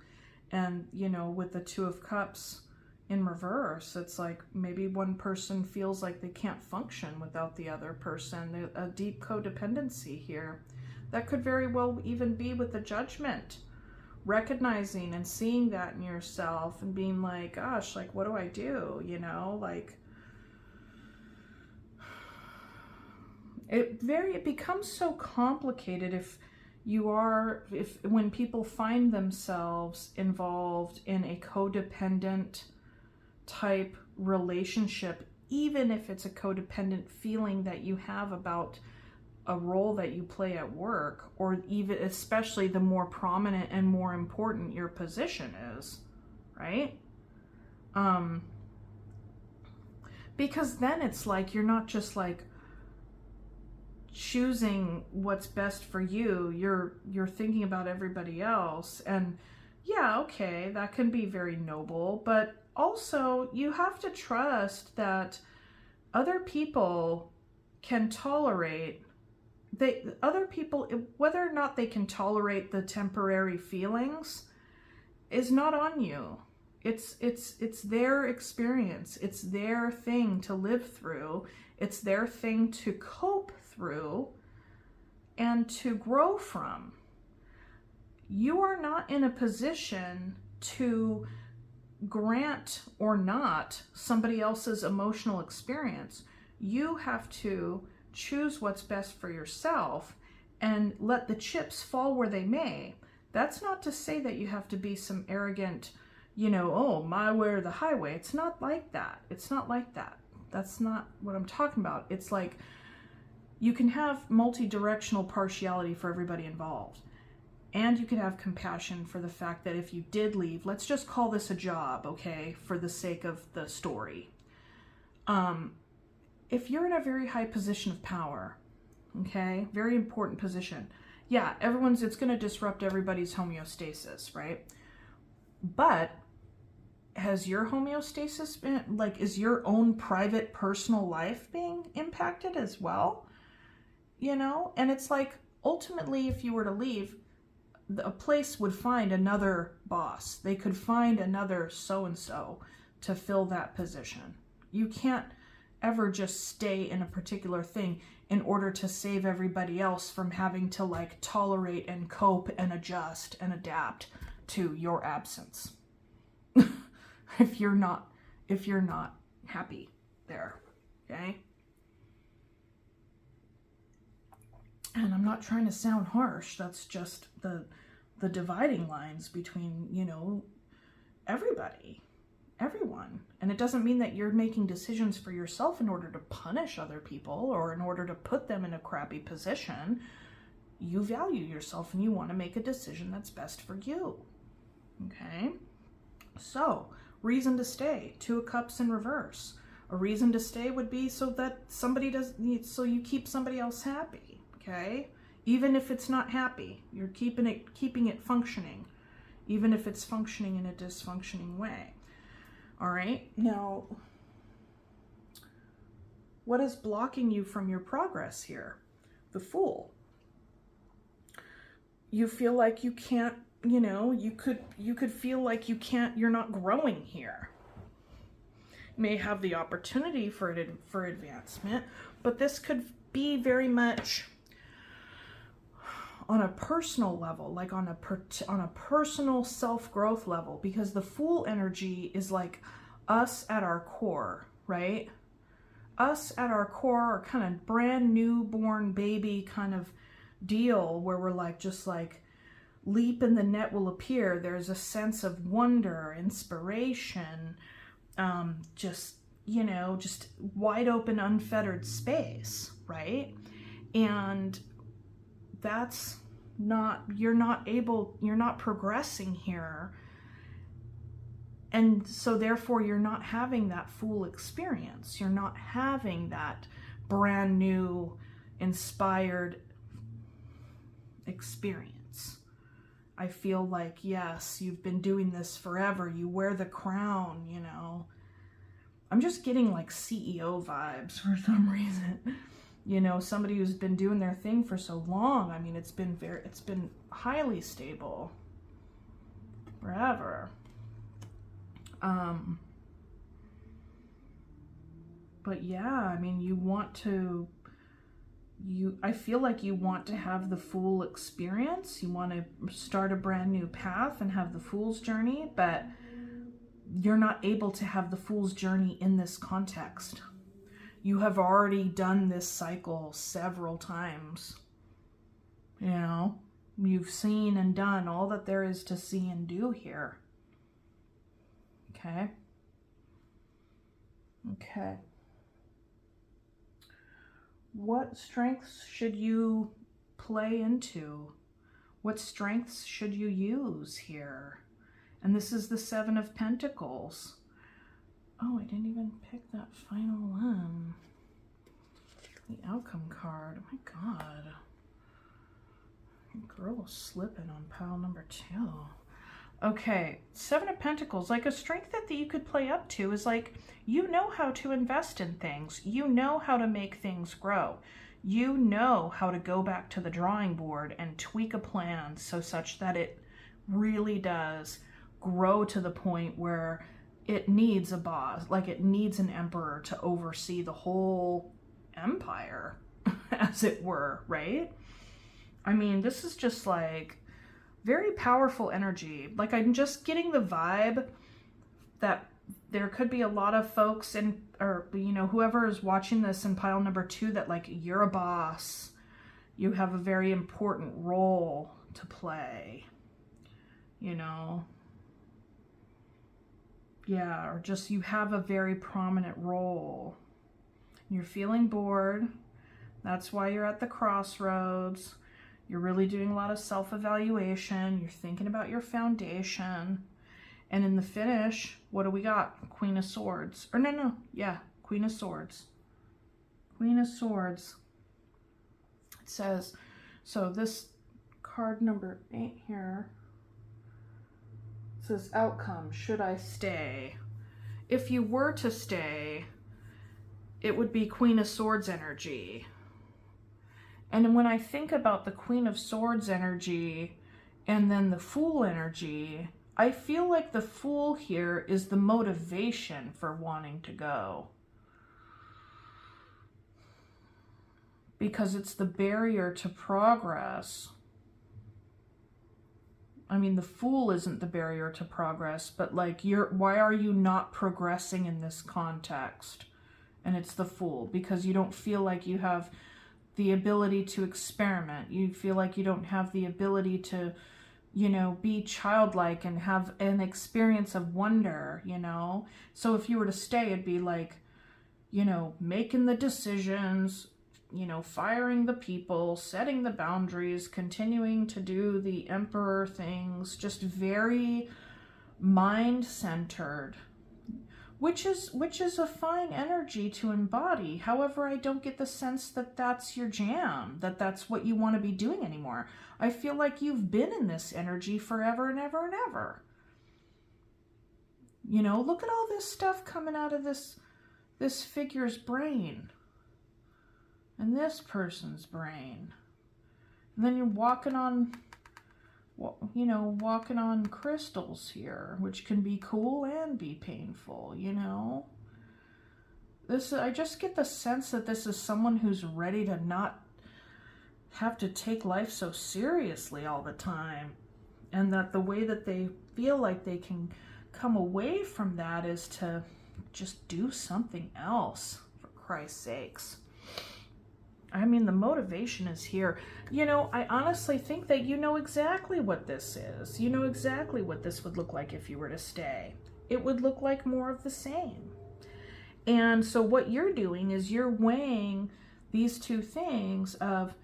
And, you know, with the Two of Cups in reverse, it's like maybe one person feels like they can't function without the other person. A deep codependency here. That could very well even be with the Judgment. Recognizing and seeing that in yourself and being like, gosh, like, what do I do? You know, like, it becomes so complicated when people find themselves involved in a codependent type relationship, even if it's a codependent feeling that you have about a role that you play at work, or even especially the more prominent and more important your position is, right? Because then it's like you're not just like choosing what's best for you, you're thinking about everybody else. And yeah, okay, that can be very noble, but also you have to trust that other people can tolerate other people, whether or not they can tolerate the temporary feelings is not on you. It's their experience. It's their thing to live through. It's their thing to cope through and to grow from. You are not in a position to grant or not somebody else's emotional experience. You have to choose what's best for yourself and let the chips fall where they may. That's not to say that you have to be some arrogant, you know, oh, my way or the highway. It's not like that. It's not like that. That's not what I'm talking about. It's like you can have multi-directional partiality for everybody involved. And you can have compassion for the fact that if you did leave, let's just call this a job, okay, for the sake of the story. If you're in a very high position of power, okay, very important position, yeah, it's going to disrupt everybody's homeostasis, right? But has your homeostasis been, like, is your own private personal life being impacted as well? You know, and it's like, ultimately, if you were to leave, a place would find another boss. They could find another so-and-so to fill that position. You can't ever just stay in a particular thing in order to save everybody else from having to like tolerate and cope and adjust and adapt to your absence. if you're not happy there, okay? And I'm not trying to sound harsh. That's just the dividing lines between, you know, everyone. And it doesn't mean that you're making decisions for yourself in order to punish other people or in order to put them in a crappy position. You value yourself and you want to make a decision that's best for you. Okay? So, reason to stay. Two of Cups in reverse. A reason to stay would be so that so you keep somebody else happy. Okay? Even if it's not happy, you're keeping it functioning, even if it's functioning in a dysfunctioning way. All right, now, what is blocking you from your progress here? The Fool. You feel like you can't, you know, you could feel like you're not growing here. may have the opportunity for advancement, but this could be very much on a personal level, like on a personal self-growth level, because the Fool energy is like us at our core, right? Us at our core are kind of brand newborn baby kind of deal where we're like, just like leap and the net will appear. There's a sense of wonder, inspiration, just, you know, just wide open, unfettered space, right? And that's not, you're not progressing here. And so therefore you're not having that Fool experience. You're not having that brand new, inspired experience. I feel like, yes, you've been doing this forever. You wear the crown, you know. I'm just getting like CEO vibes for some reason. You know, somebody who's been doing their thing for so long. I mean, it's been highly stable forever. But yeah, I mean, I feel like you want to have the Fool experience. You want to start a brand new path and have the Fool's journey, but you're not able to have the Fool's journey in this context. You have already done this cycle several times. You know, you've seen and done all that there is to see and do here. Okay. Okay. What strengths should you play into? What strengths should you use here? And this is the Seven of Pentacles. Oh, I didn't even pick that final one. The outcome card. Oh my God. Girl was slipping on pile number 2. Okay, Seven of Pentacles, like a strength that you could play up to is like, you know how to invest in things. You know how to make things grow. You know how to go back to the drawing board and tweak a plan so such that it really does grow to the point where it needs a boss, like it needs an emperor to oversee the whole empire, as it were, right? I mean, this is just like very powerful energy. Like, I'm just getting the vibe that there could be a lot of folks in, or, you know, whoever is watching this in pile number 2, that like you're a boss. You have a very important role to play, you know? Yeah, or just you have a very prominent role. You're feeling bored. That's why you're at the crossroads. You're really doing a lot of self-evaluation. You're thinking about your foundation. And in the finish, what do we got? Queen of Swords. Or no. Yeah, Queen of Swords. Queen of Swords. It says, so this card number 8 here says, outcome, should I stay? If you were to stay, it would be Queen of Swords energy. And when I think about the Queen of Swords energy and then the Fool energy, I feel like the Fool here is the motivation for wanting to go. Because it's the barrier to progress. I mean, the Fool isn't the barrier to progress, but like, why are you not progressing in this context? And it's the Fool, because you don't feel like you have the ability to experiment. You feel like you don't have the ability to, you know, be childlike and have an experience of wonder, you know? So if you were to stay, it'd be like, you know, making the decisions, you know, firing the people, setting the boundaries, continuing to do the emperor things, just very mind-centered. Which is a fine energy to embody. However, I don't get the sense that that's your jam, that that's what you want to be doing anymore. I feel like you've been in this energy forever and ever and ever. You know, look at all this stuff coming out of this figure's brain. And this person's brain. And then you're walking on, you know, walking on crystals here, which can be cool and be painful, you know? I just get the sense that this is someone who's ready to not have to take life so seriously all the time. And that the way that they feel like they can come away from that is to just do something else, for Christ's sakes. I mean, the motivation is here. You know, I honestly think that you know exactly what this is. You know exactly what this would look like if you were to stay. It would look like more of the same. And so what you're doing is you're weighing these two things of,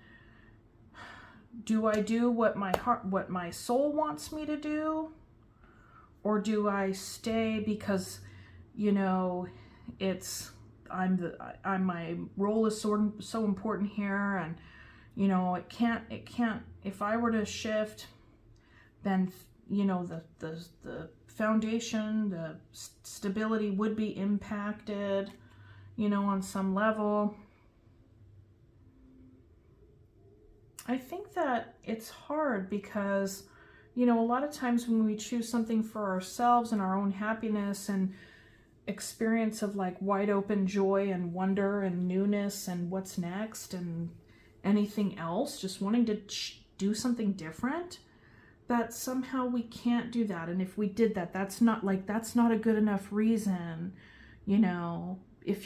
do I do what my heart, what my soul wants me to do? Or do I stay because, you know, my role is so important here, and, you know, it can't, if I were to shift, then, you know, the foundation, the stability would be impacted, you know, on some level. I think that it's hard because, you know, a lot of times when we choose something for ourselves and our own happiness and experience of like wide open joy and wonder and newness and what's next and anything else, just wanting to do something different, that somehow we can't do that. And if we did that, that's not a good enough reason, you know, if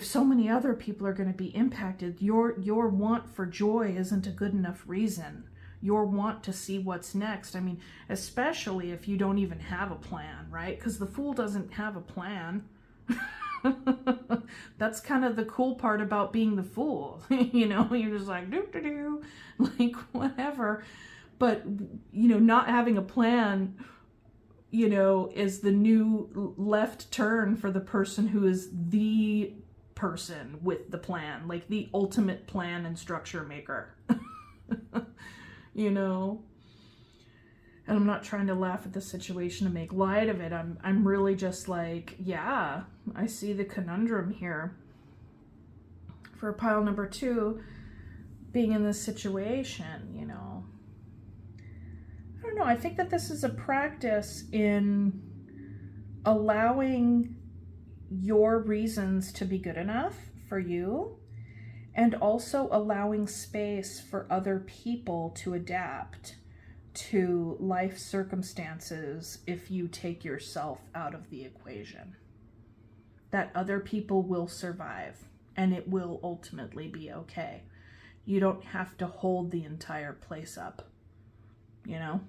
so many other people are going to be impacted, your want for joy isn't a good enough reason. Your want to see what's next. I mean, especially if you don't even have a plan, right? Because the Fool doesn't have a plan. That's kind of the cool part about being the Fool. You know, you're just like, do, like whatever. But, you know, not having a plan, you know, is the new left turn for the person who is the person with the plan, like the ultimate plan and structure maker. You know, and I'm not trying to laugh at the situation to make light of it. I'm really just like, yeah, I see the conundrum here. For pile number 2, being in this situation, you know, I don't know. I think that this is a practice in allowing your reasons to be good enough for you, and also allowing space for other people to adapt to life circumstances if you take yourself out of the equation. That other people will survive, and it will ultimately be okay. You don't have to hold the entire place up, you know?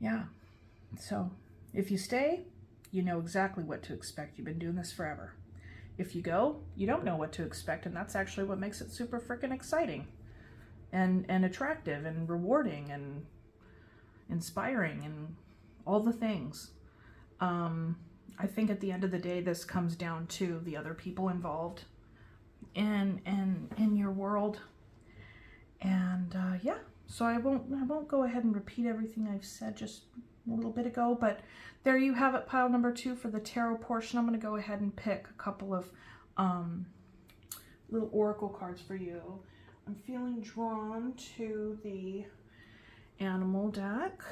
Yeah. So if you stay, you know exactly what to expect. You've been doing this forever. If you go, you don't know what to expect, and that's actually what makes it super freaking exciting and attractive and rewarding and inspiring and all the things. I think at the end of the day, this comes down to the other people involved in your world. And yeah, so I won't go ahead and repeat everything I've said just a little bit ago, but there you have it, pile number 2 for the tarot portion. I'm going to go ahead and pick a couple of little oracle cards for you. I'm feeling drawn to the animal deck.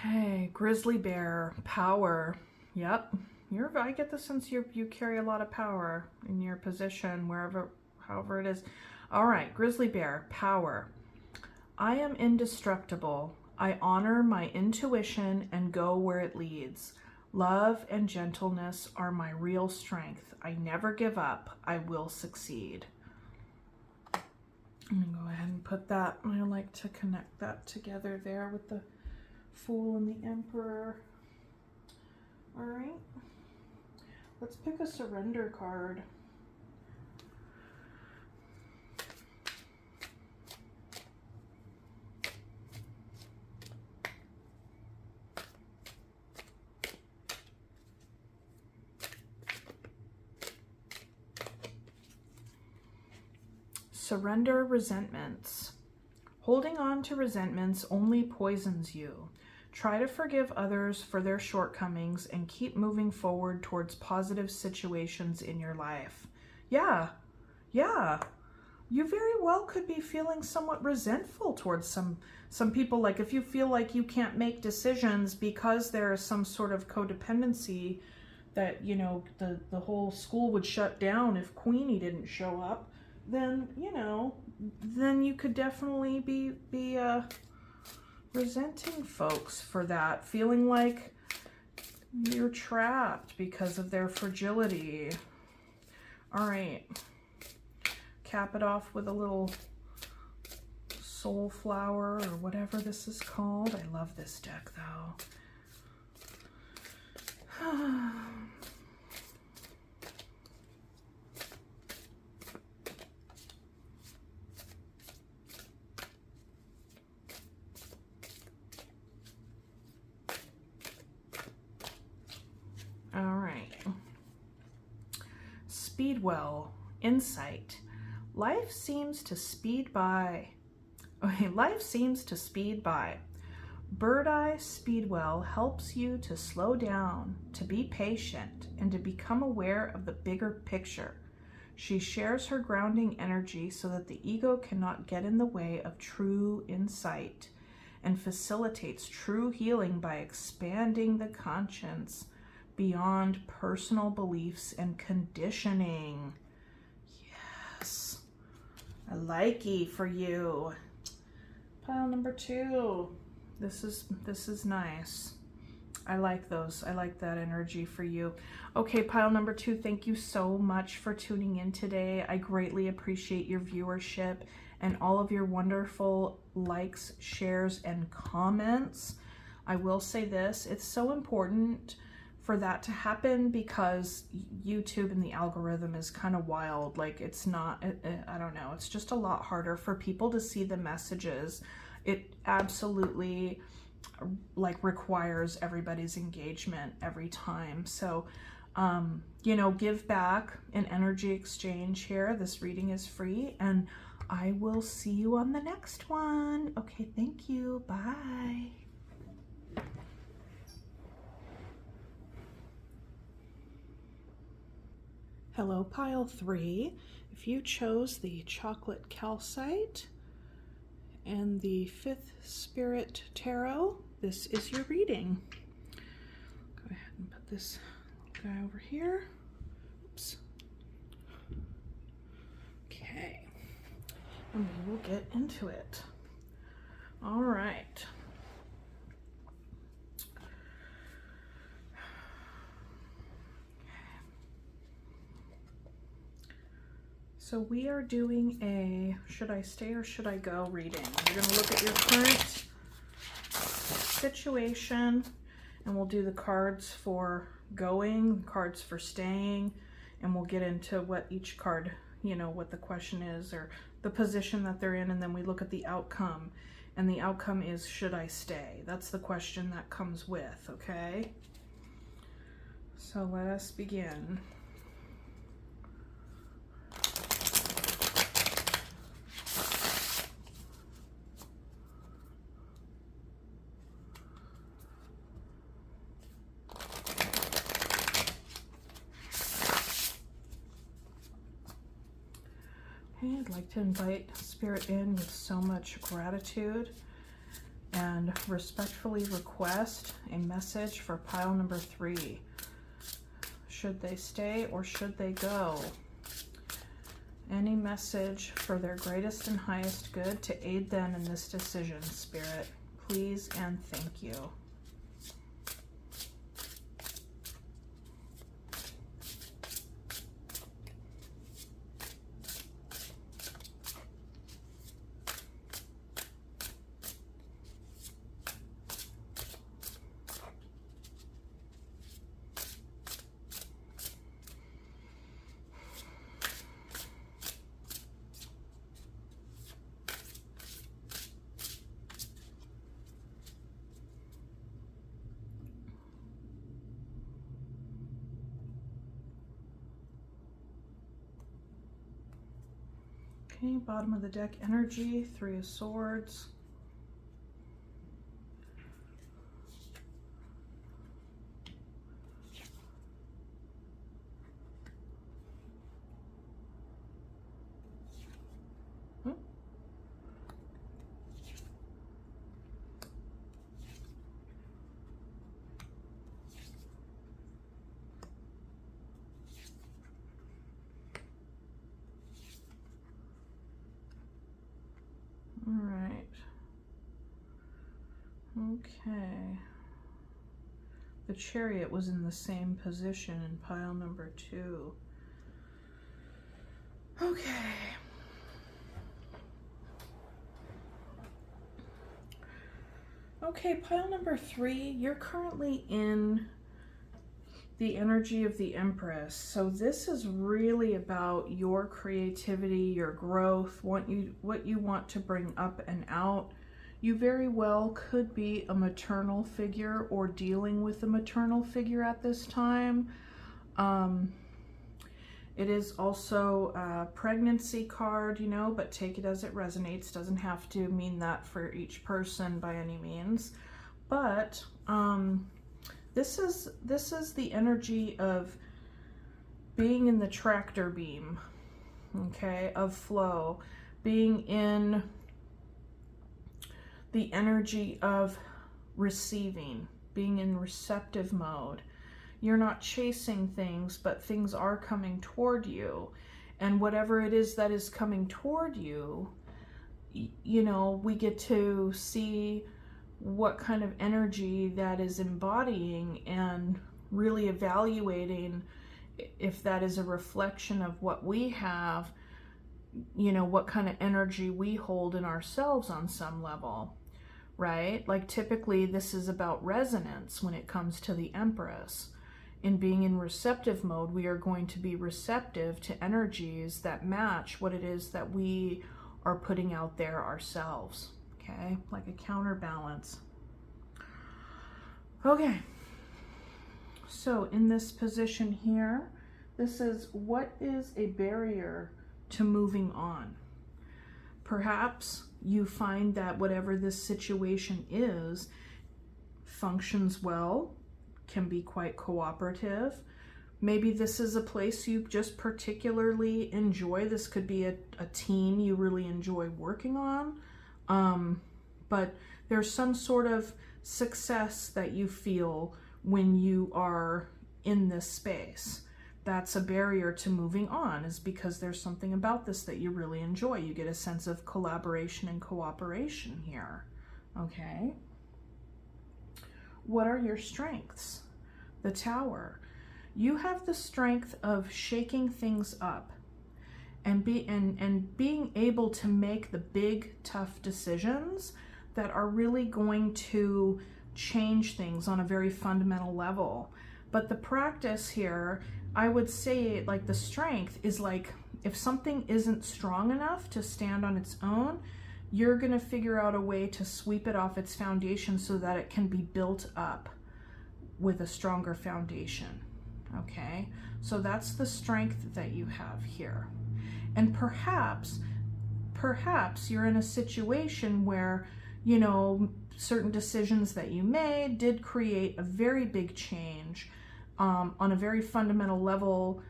Okay, grizzly bear, power. Yep, I get the sense you carry a lot of power in your position, however it is. All right, grizzly bear, power. I am indestructible. I honor my intuition and go where it leads. Love and gentleness are my real strength. I never give up. I will succeed. I'm gonna go ahead and put that. I like to connect that together there with the Fool and the Emperor. All right, let's pick a surrender card. Surrender resentments. Holding on to resentments only poisons you. Try to forgive others for their shortcomings and keep moving forward towards positive situations in your life. Yeah. You very well could be feeling somewhat resentful towards some people. Like if you feel like you can't make decisions because there is some sort of codependency that, you know, the whole school would shut down if Queenie didn't show up, then, you know, then you could definitely be resenting folks for that, feeling like you're trapped because of their fragility. All right. Cap it off with a little Soulflower or whatever this is called. I love this deck though. All right. Speedwell, insight. Life seems to speed by. Okay, life seems to speed by. Bird Eye Speedwell helps you to slow down, to be patient, and to become aware of the bigger picture. She shares her grounding energy so that the ego cannot get in the way of true insight, and facilitates true healing by expanding the conscience beyond personal beliefs and conditioning. Yes. I like-y for you. Pile number 2. This is nice. I like those. I like that energy for you. Okay, pile number 2, thank you so much for tuning in today. I greatly appreciate your viewership and all of your wonderful likes, shares, and comments. I will say this, it's so important for that to happen because YouTube and the algorithm is kind of wild. Like it's not, I don't know, it's just a lot harder for people to see the messages. It absolutely like requires everybody's engagement every time. So, you know, give back an energy exchange here. This reading is free and I will see you on the next one. Okay, thank you. Bye. Hello, pile 3. If you chose the chocolate calcite and the 5th Spirit Tarot, this is your reading. Go ahead and put this little guy over here. Oops. Okay. And we will get into it. All right. So we are doing a should I stay or should I go reading. We're going to look at your current situation and we'll do the cards for going, cards for staying, and we'll get into what each card, you know, what the question is or the position that they're in, and then we look at the outcome. And the outcome is should I stay? That's the question that comes with, okay? So let us begin. I'd like to invite Spirit in with so much gratitude and respectfully request a message for pile number 3. Should they stay or should they go? Any message for their greatest and highest good to aid them in this decision, Spirit, please and thank you. Okay, bottom of the deck energy, Three of Swords. All right. Okay. The Chariot was in the same position in pile number 2. Okay. Okay, pile number 3, you're currently in the energy of the Empress. So this is really about your creativity, your growth, what you want to bring up and out. You very well could be a maternal figure or dealing with a maternal figure at this time. It is also a pregnancy card, you know, but take it as it resonates. Doesn't have to mean that for each person by any means. But this is the energy of being in the tractor beam, okay, of flow, being in the energy of receiving, being in receptive mode. You're not chasing things, but things are coming toward you. And whatever it is that is coming toward you, you know, we get to see what kind of energy that is embodying and really evaluating if that is a reflection of what we have, you know, what kind of energy we hold in ourselves on some level, right? Like typically this is about resonance when it comes to the Empress. In being in receptive mode, we are going to be receptive to energies that match what it is that we are putting out there ourselves, okay? Like a counterbalance. Okay, so in this position here, this is what is a barrier to moving on. Perhaps you find that whatever this situation is functions well, can be quite cooperative. Maybe this is a place you just particularly enjoy. This could be a team you really enjoy working on. But there's some sort of success that you feel when you are in this space. That's a barrier to moving on, is because there's something about this that you really enjoy. You get a sense of collaboration and cooperation here, okay? What are your strengths? The Tower. You have the strength of shaking things up and being able to make the big, tough decisions that are really going to change things on a very fundamental level. But the practice here, I would say, like the strength is like, if something isn't strong enough to stand on its own, you're going to figure out a way to sweep it off its foundation so that it can be built up with a stronger foundation, okay? So that's the strength that you have here. And perhaps you're in a situation where, you know, certain decisions that you made did create a very big change on a very fundamental level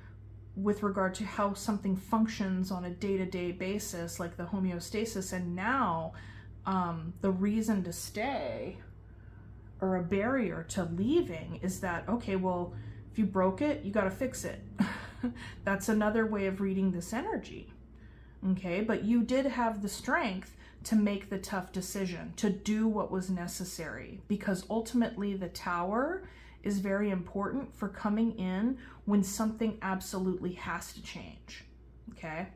with regard to how something functions on a day-to-day basis, like the homeostasis. And now the reason to stay, or a barrier to leaving, is that, okay, well, if you broke it, you got to fix it. That's another way of reading this energy, okay? But you did have the strength to make the tough decision, to do what was necessary, because ultimately the Tower is very important for coming in when something absolutely has to change, okay?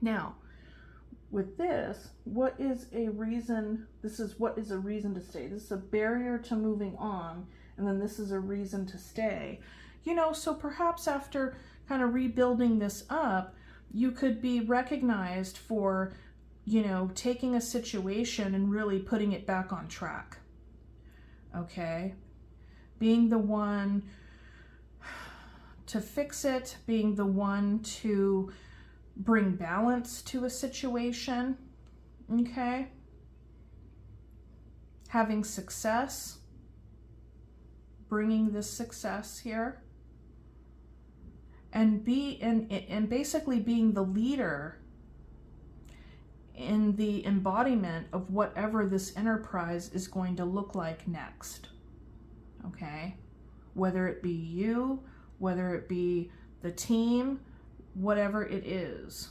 Now, with this, what is a reason? This is what is a reason to stay. This is a barrier to moving on, and then this is a reason to stay. You know, so perhaps after kind of rebuilding this up, you could be recognized for, you know, taking a situation and really putting it back on track, okay? Being the one to fix it, being the one to bring balance to a situation, okay? Having success, bringing this success here, and basically being the leader in the embodiment of whatever this enterprise is going to look like next, okay? Whether it be you, whether it be the team, whatever it is.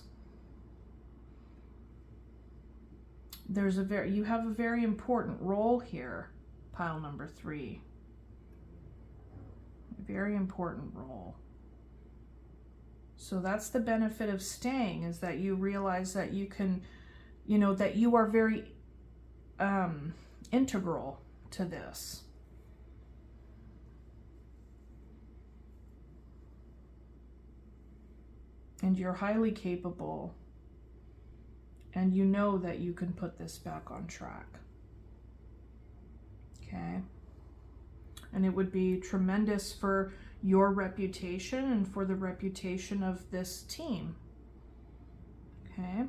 You have a very important role here, pile number 3. A very important role. So that's the benefit of staying, is that you realize that you can, you know, that you are very integral to this. And you're highly capable. And you know that you can put this back on track. Okay? And it would be tremendous for your reputation and for the reputation of this team. Okay?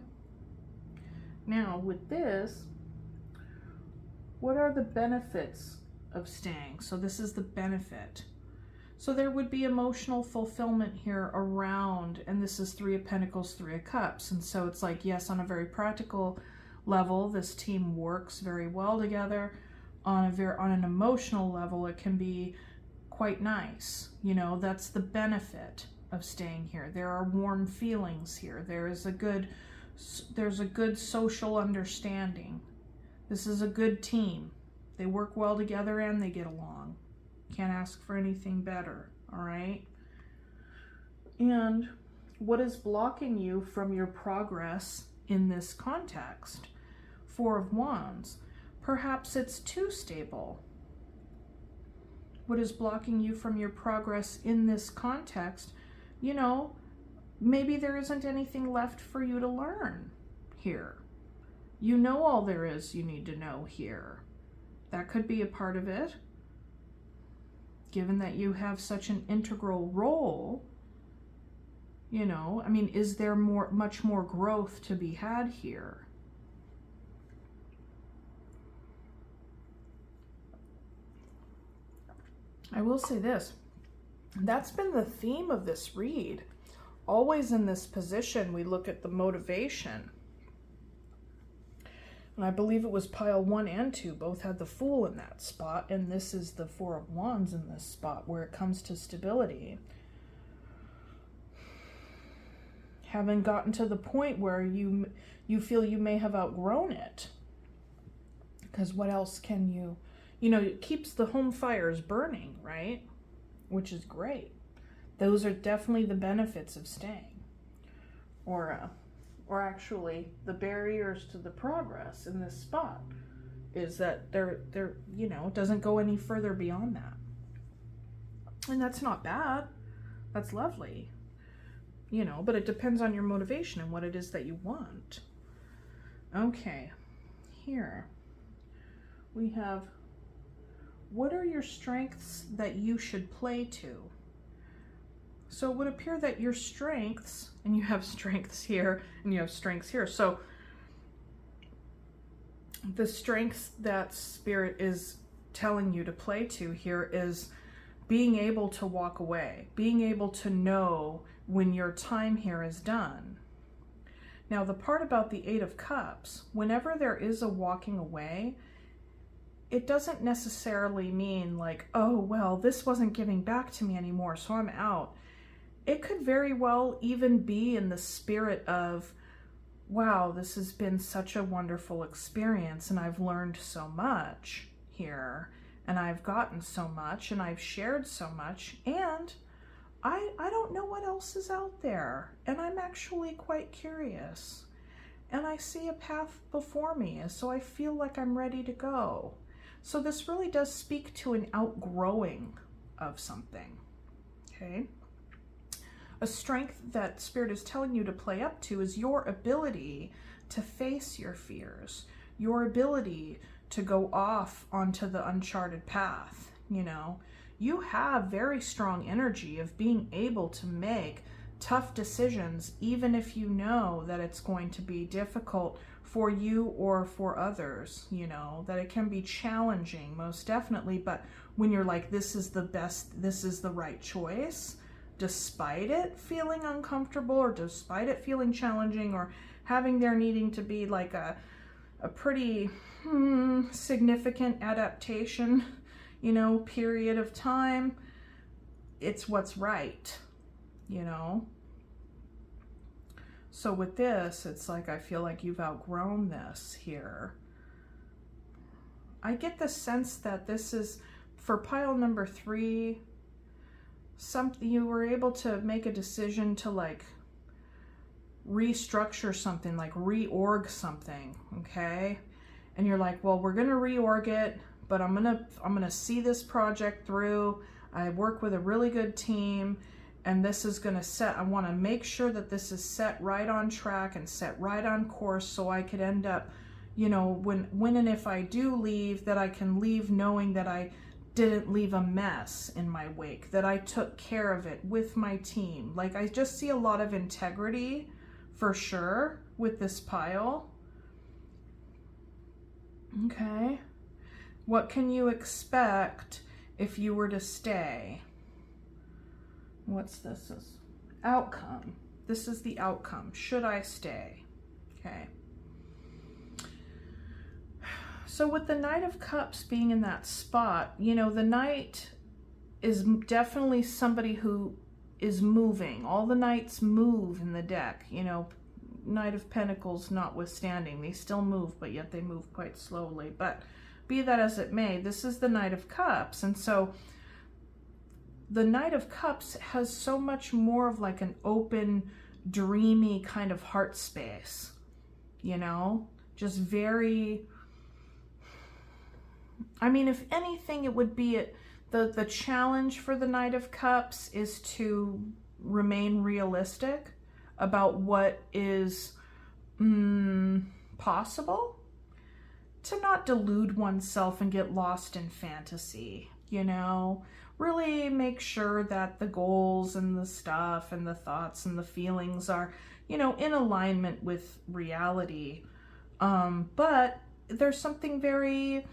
Now, with this, what are the benefits of staying? So this is the benefit. So there would be emotional fulfillment here around, and this is 3 of Pentacles, 3 of Cups. And so it's like, yes, on a very practical level, this team works very well together. On an emotional level, it can be quite nice. You know, that's the benefit of staying here. There are warm feelings here. There's a good social understanding. This is a good team. They work well together and they get along. Can't ask for anything better, all right? And what is blocking you from your progress in this context? 4 of Wands. Perhaps it's too stable. What is blocking you from your progress in this context? You know, maybe there isn't anything left for you to learn here. You know all there is you need to know here. That could be a part of it. Given that you have such an integral role, you know, I mean, is there much more growth to be had here? I will say this, that's been the theme of this read. Always in this position, we look at the motivation. And I believe it was pile 1 and 2 both had the Fool in that spot, and this is the 4 of Wands in this spot where it comes to stability. Having gotten to the point where you feel you may have outgrown it. Because what else can you... You know, it keeps the home fires burning, right? Which is great. Those are definitely the benefits of staying. Or actually, the barriers to the progress in this spot is that they're you know, it doesn't go any further beyond that. And that's not bad. That's lovely. You know, but it depends on your motivation and what it is that you want. Okay, here we have... What are your strengths that you should play to? So it would appear that your strengths, and you have strengths here, and you have strengths here. So the strengths that Spirit is telling you to play to here is being able to walk away, being able to know when your time here is done. Now, the part about the 8 of Cups, whenever there is a walking away, it doesn't necessarily mean like, oh, well, this wasn't giving back to me anymore, so I'm out. It could very well even be in the spirit of, wow, this has been such a wonderful experience and I've learned so much here and I've gotten so much and I've shared so much and I don't know what else is out there and I'm actually quite curious and I see a path before me, so I feel like I'm ready to go. So this really does speak to an outgrowing of something, okay? A strength that Spirit is telling you to play up to is your ability to face your fears, your ability to go off onto the uncharted path, you know? You have very strong energy of being able to make tough decisions, even if you know that it's going to be difficult for you or for others, you know, that it can be challenging, most definitely. But when you're like, this is the best, this is the right choice, despite it feeling uncomfortable or despite it feeling challenging or having there needing to be like a pretty significant adaptation, you know, period of time, it's what's right, you know. So with this, it's like, I feel like you've outgrown this here. I get the sense that this is, for pile number 3, something you were able to make a decision to like restructure something, like reorg something, okay? And you're like, well, we're gonna reorg it, but I'm gonna see this project through. I work with a really good team, and this is gonna set, I wanna make sure that this is set right on track and set right on course, so I could end up, you know, when and if I do leave, that I can leave knowing that I didn't leave a mess in my wake, that I took care of it with my team. Like, I just see a lot of integrity for sure with this pile. Okay. What can you expect if you were to stay? What's this? Outcome. This is the outcome. Should I stay? Okay. So with the Knight of Cups being in that spot, you know, the Knight is definitely somebody who is moving. All the Knights move in the deck, you know, Knight of Pentacles notwithstanding. They still move, but yet they move quite slowly. But be that as it may, this is the Knight of Cups. And so the Knight of Cups has so much more of like an open, dreamy kind of heart space, you know, just very, I mean, if anything, it would be the challenge for the Knight of Cups is to remain realistic about what is possible, to not delude oneself and get lost in fantasy, you know, really make sure that the goals and the stuff and the thoughts and the feelings are, you know, in alignment with reality. But there's something very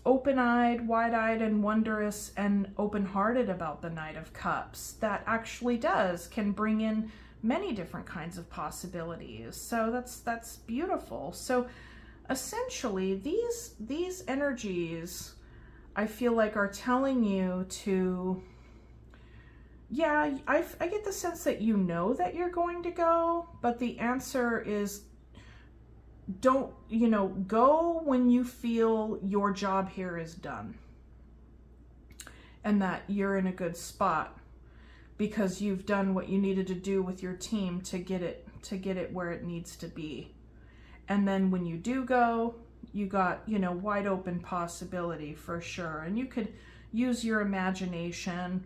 open-eyed, wide-eyed, and wondrous and open-hearted about the Knight of Cups that actually can bring in many different kinds of possibilities. So that's beautiful. So essentially these energies, I feel like, are telling you to, yeah, I get the sense that you know that you're going to go, but the answer is, don't, you know, go when you feel your job here is done and that you're in a good spot because you've done what you needed to do with your team to get it where it needs to be. And then when you do go, you got, you know, wide open possibility for sure. And you could use your imagination.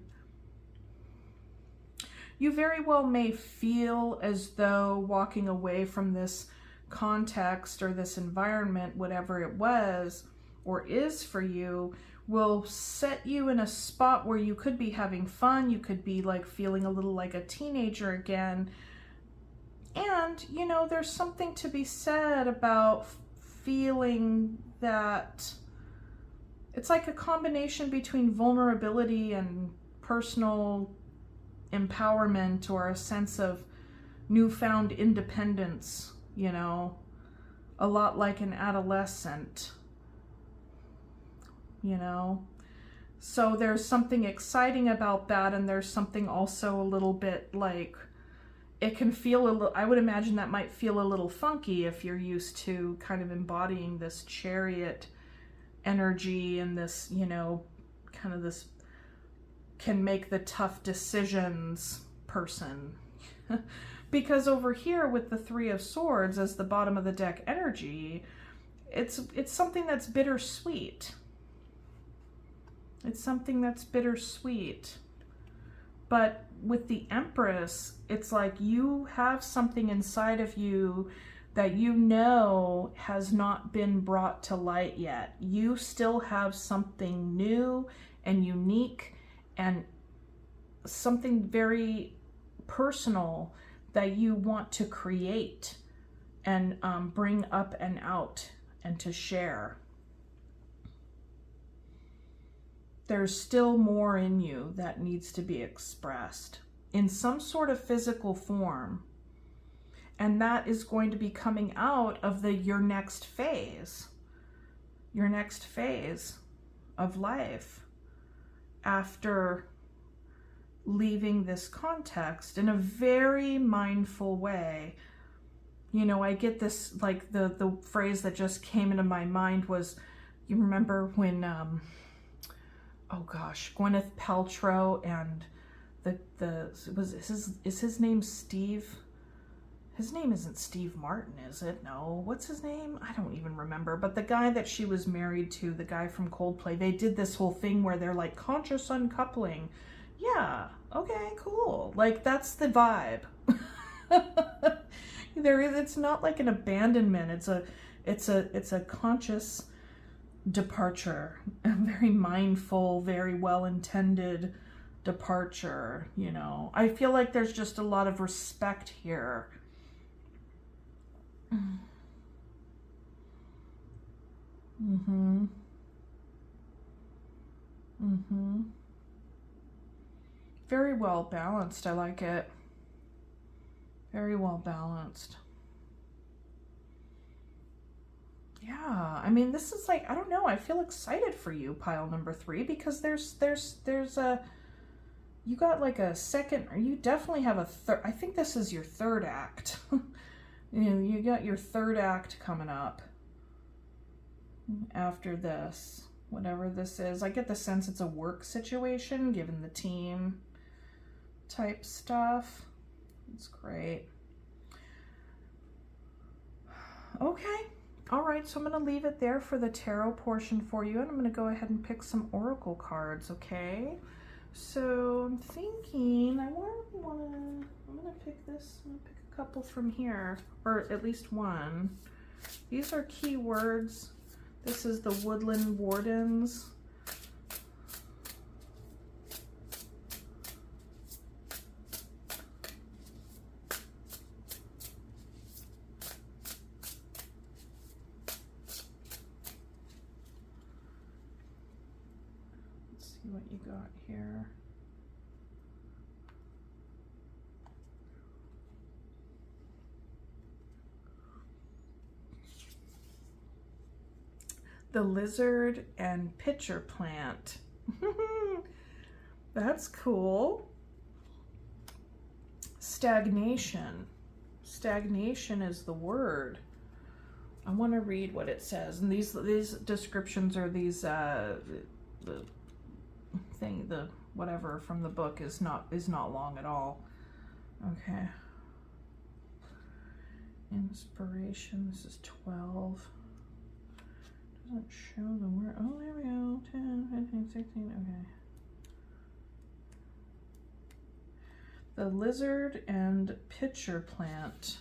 You very well may feel as though walking away from this context or this environment, whatever it was or is for you, will set you in a spot where you could be having fun. You could be like feeling a little like a teenager again. And, you know, there's something to be said about feeling that it's like a combination between vulnerability and personal empowerment, or a sense of newfound independence, you know, a lot like an adolescent, you know. So there's something exciting about that, and there's something also a little bit like, it can feel a little, I would imagine that might feel a little funky if you're used to kind of embodying this chariot energy and this, you know, kind of this can make the tough decisions person. Because over here with the Three of Swords as the bottom of the deck energy, it's something that's bittersweet. It's something that's bittersweet. But with the Empress, it's like you have something inside of you that you know has not been brought to light yet. You still have something new and unique and something very personal that you want to create and bring up and out and to share. There's still more in you that needs to be expressed in some sort of physical form. And that is going to be coming out of your next phase of life after leaving this context in a very mindful way. You know, I get this, like the phrase that just came into my mind was, you remember when, oh gosh, Gwyneth Paltrow and is his name Steve? His name isn't Steve Martin, is it? No. What's his name? I don't even remember. But the guy that she was married to, the guy from Coldplay, they did this whole thing where they're like conscious uncoupling. Yeah. Okay, cool. Like, that's the vibe. It's not like an abandonment. It's a conscious departure. A very mindful, very well-intended departure, you know. I feel like there's just a lot of respect here. Very well balanced. I like it. Very well balanced. Yeah, I mean, this is like, I don't know, I feel excited for you, pile number 3, because there's a, you got like a second, or you definitely have a third, I think this is your third act. You know, you got your third act coming up after this, whatever this is. I get the sense it's a work situation, given the team type stuff. It's great. Okay. All right, so I'm going to leave it there for the tarot portion for you, and I'm going to go ahead and pick some oracle cards, okay? So I'm thinking, I'm going to pick this, I'm going to pick a couple from here, or at least one. These are keywords. This is the Wooland Wardens. What you got here. The lizard and pitcher plant. That's cool. Stagnation. Stagnation is the word. I want to read what it says. And these descriptions are these the whatever from the book is not long at all. Okay. Inspiration, this is 12. Doesn't show the word. Oh, there we go. 10, 15, 16. Okay. The lizard and pitcher plant.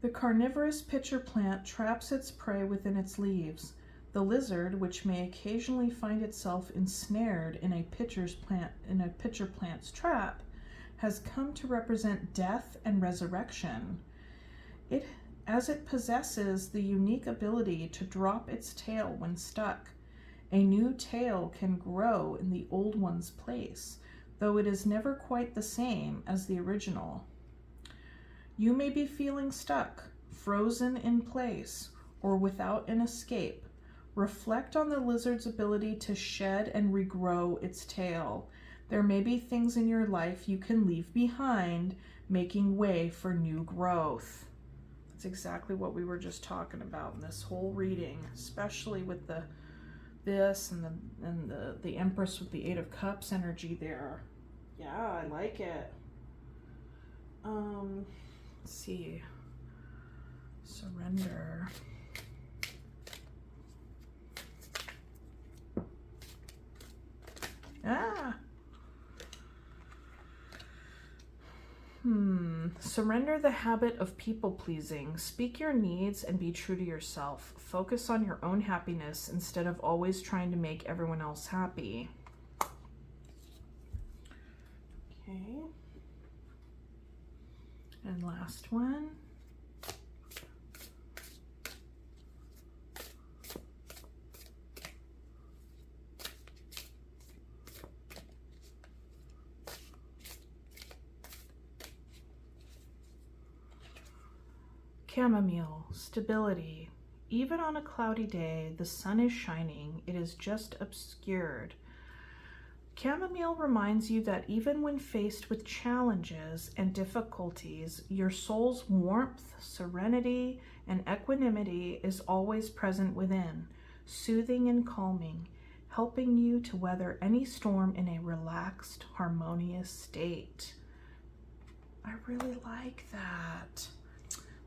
The carnivorous pitcher plant traps its prey within its leaves. The lizard, which may occasionally find itself ensnared in a pitcher plant's trap, has come to represent death and resurrection. As it possesses the unique ability to drop its tail when stuck. A new tail can grow in the old one's place, though it is never quite the same as the original. You may be feeling stuck, frozen in place, or without an escape. Reflect on the lizard's ability to shed and regrow its tail. There may be things in your life you can leave behind, making way for new growth. That's exactly what we were just talking about in this whole reading, especially with this and the Empress with the 8 of Cups energy there. Yeah, I like it. Let's see. Surrender. Ah. Surrender the habit of people-pleasing. Speak your needs and be true to yourself. Focus on your own happiness instead of always trying to make everyone else happy. Okay. And last one. Chamomile, stability. Even on a cloudy day, the sun is shining. It is just obscured. Chamomile reminds you that even when faced with challenges and difficulties, your soul's warmth, serenity, and equanimity is always present within, soothing and calming, helping you to weather any storm in a relaxed, harmonious state. I really like that.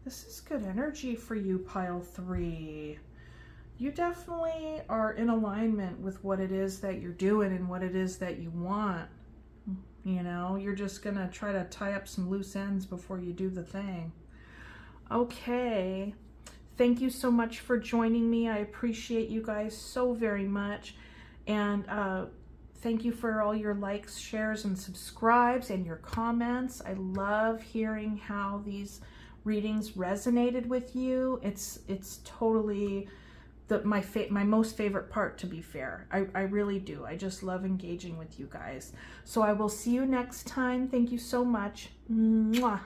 This is good energy for you, pile 3. You definitely are in alignment with what it is that you're doing and what it is that you want. You know, you're just gonna try to tie up some loose ends before you do the thing. Okay, thank you so much for joining me. I appreciate you guys so very much. And thank you for all your likes, shares, and subscribes and your comments. I love hearing how these readings resonated with you. It's totally my most favorite part, to be fair. I really do. I just love engaging with you guys. So I will see you next time. Thank you so much. Mwah.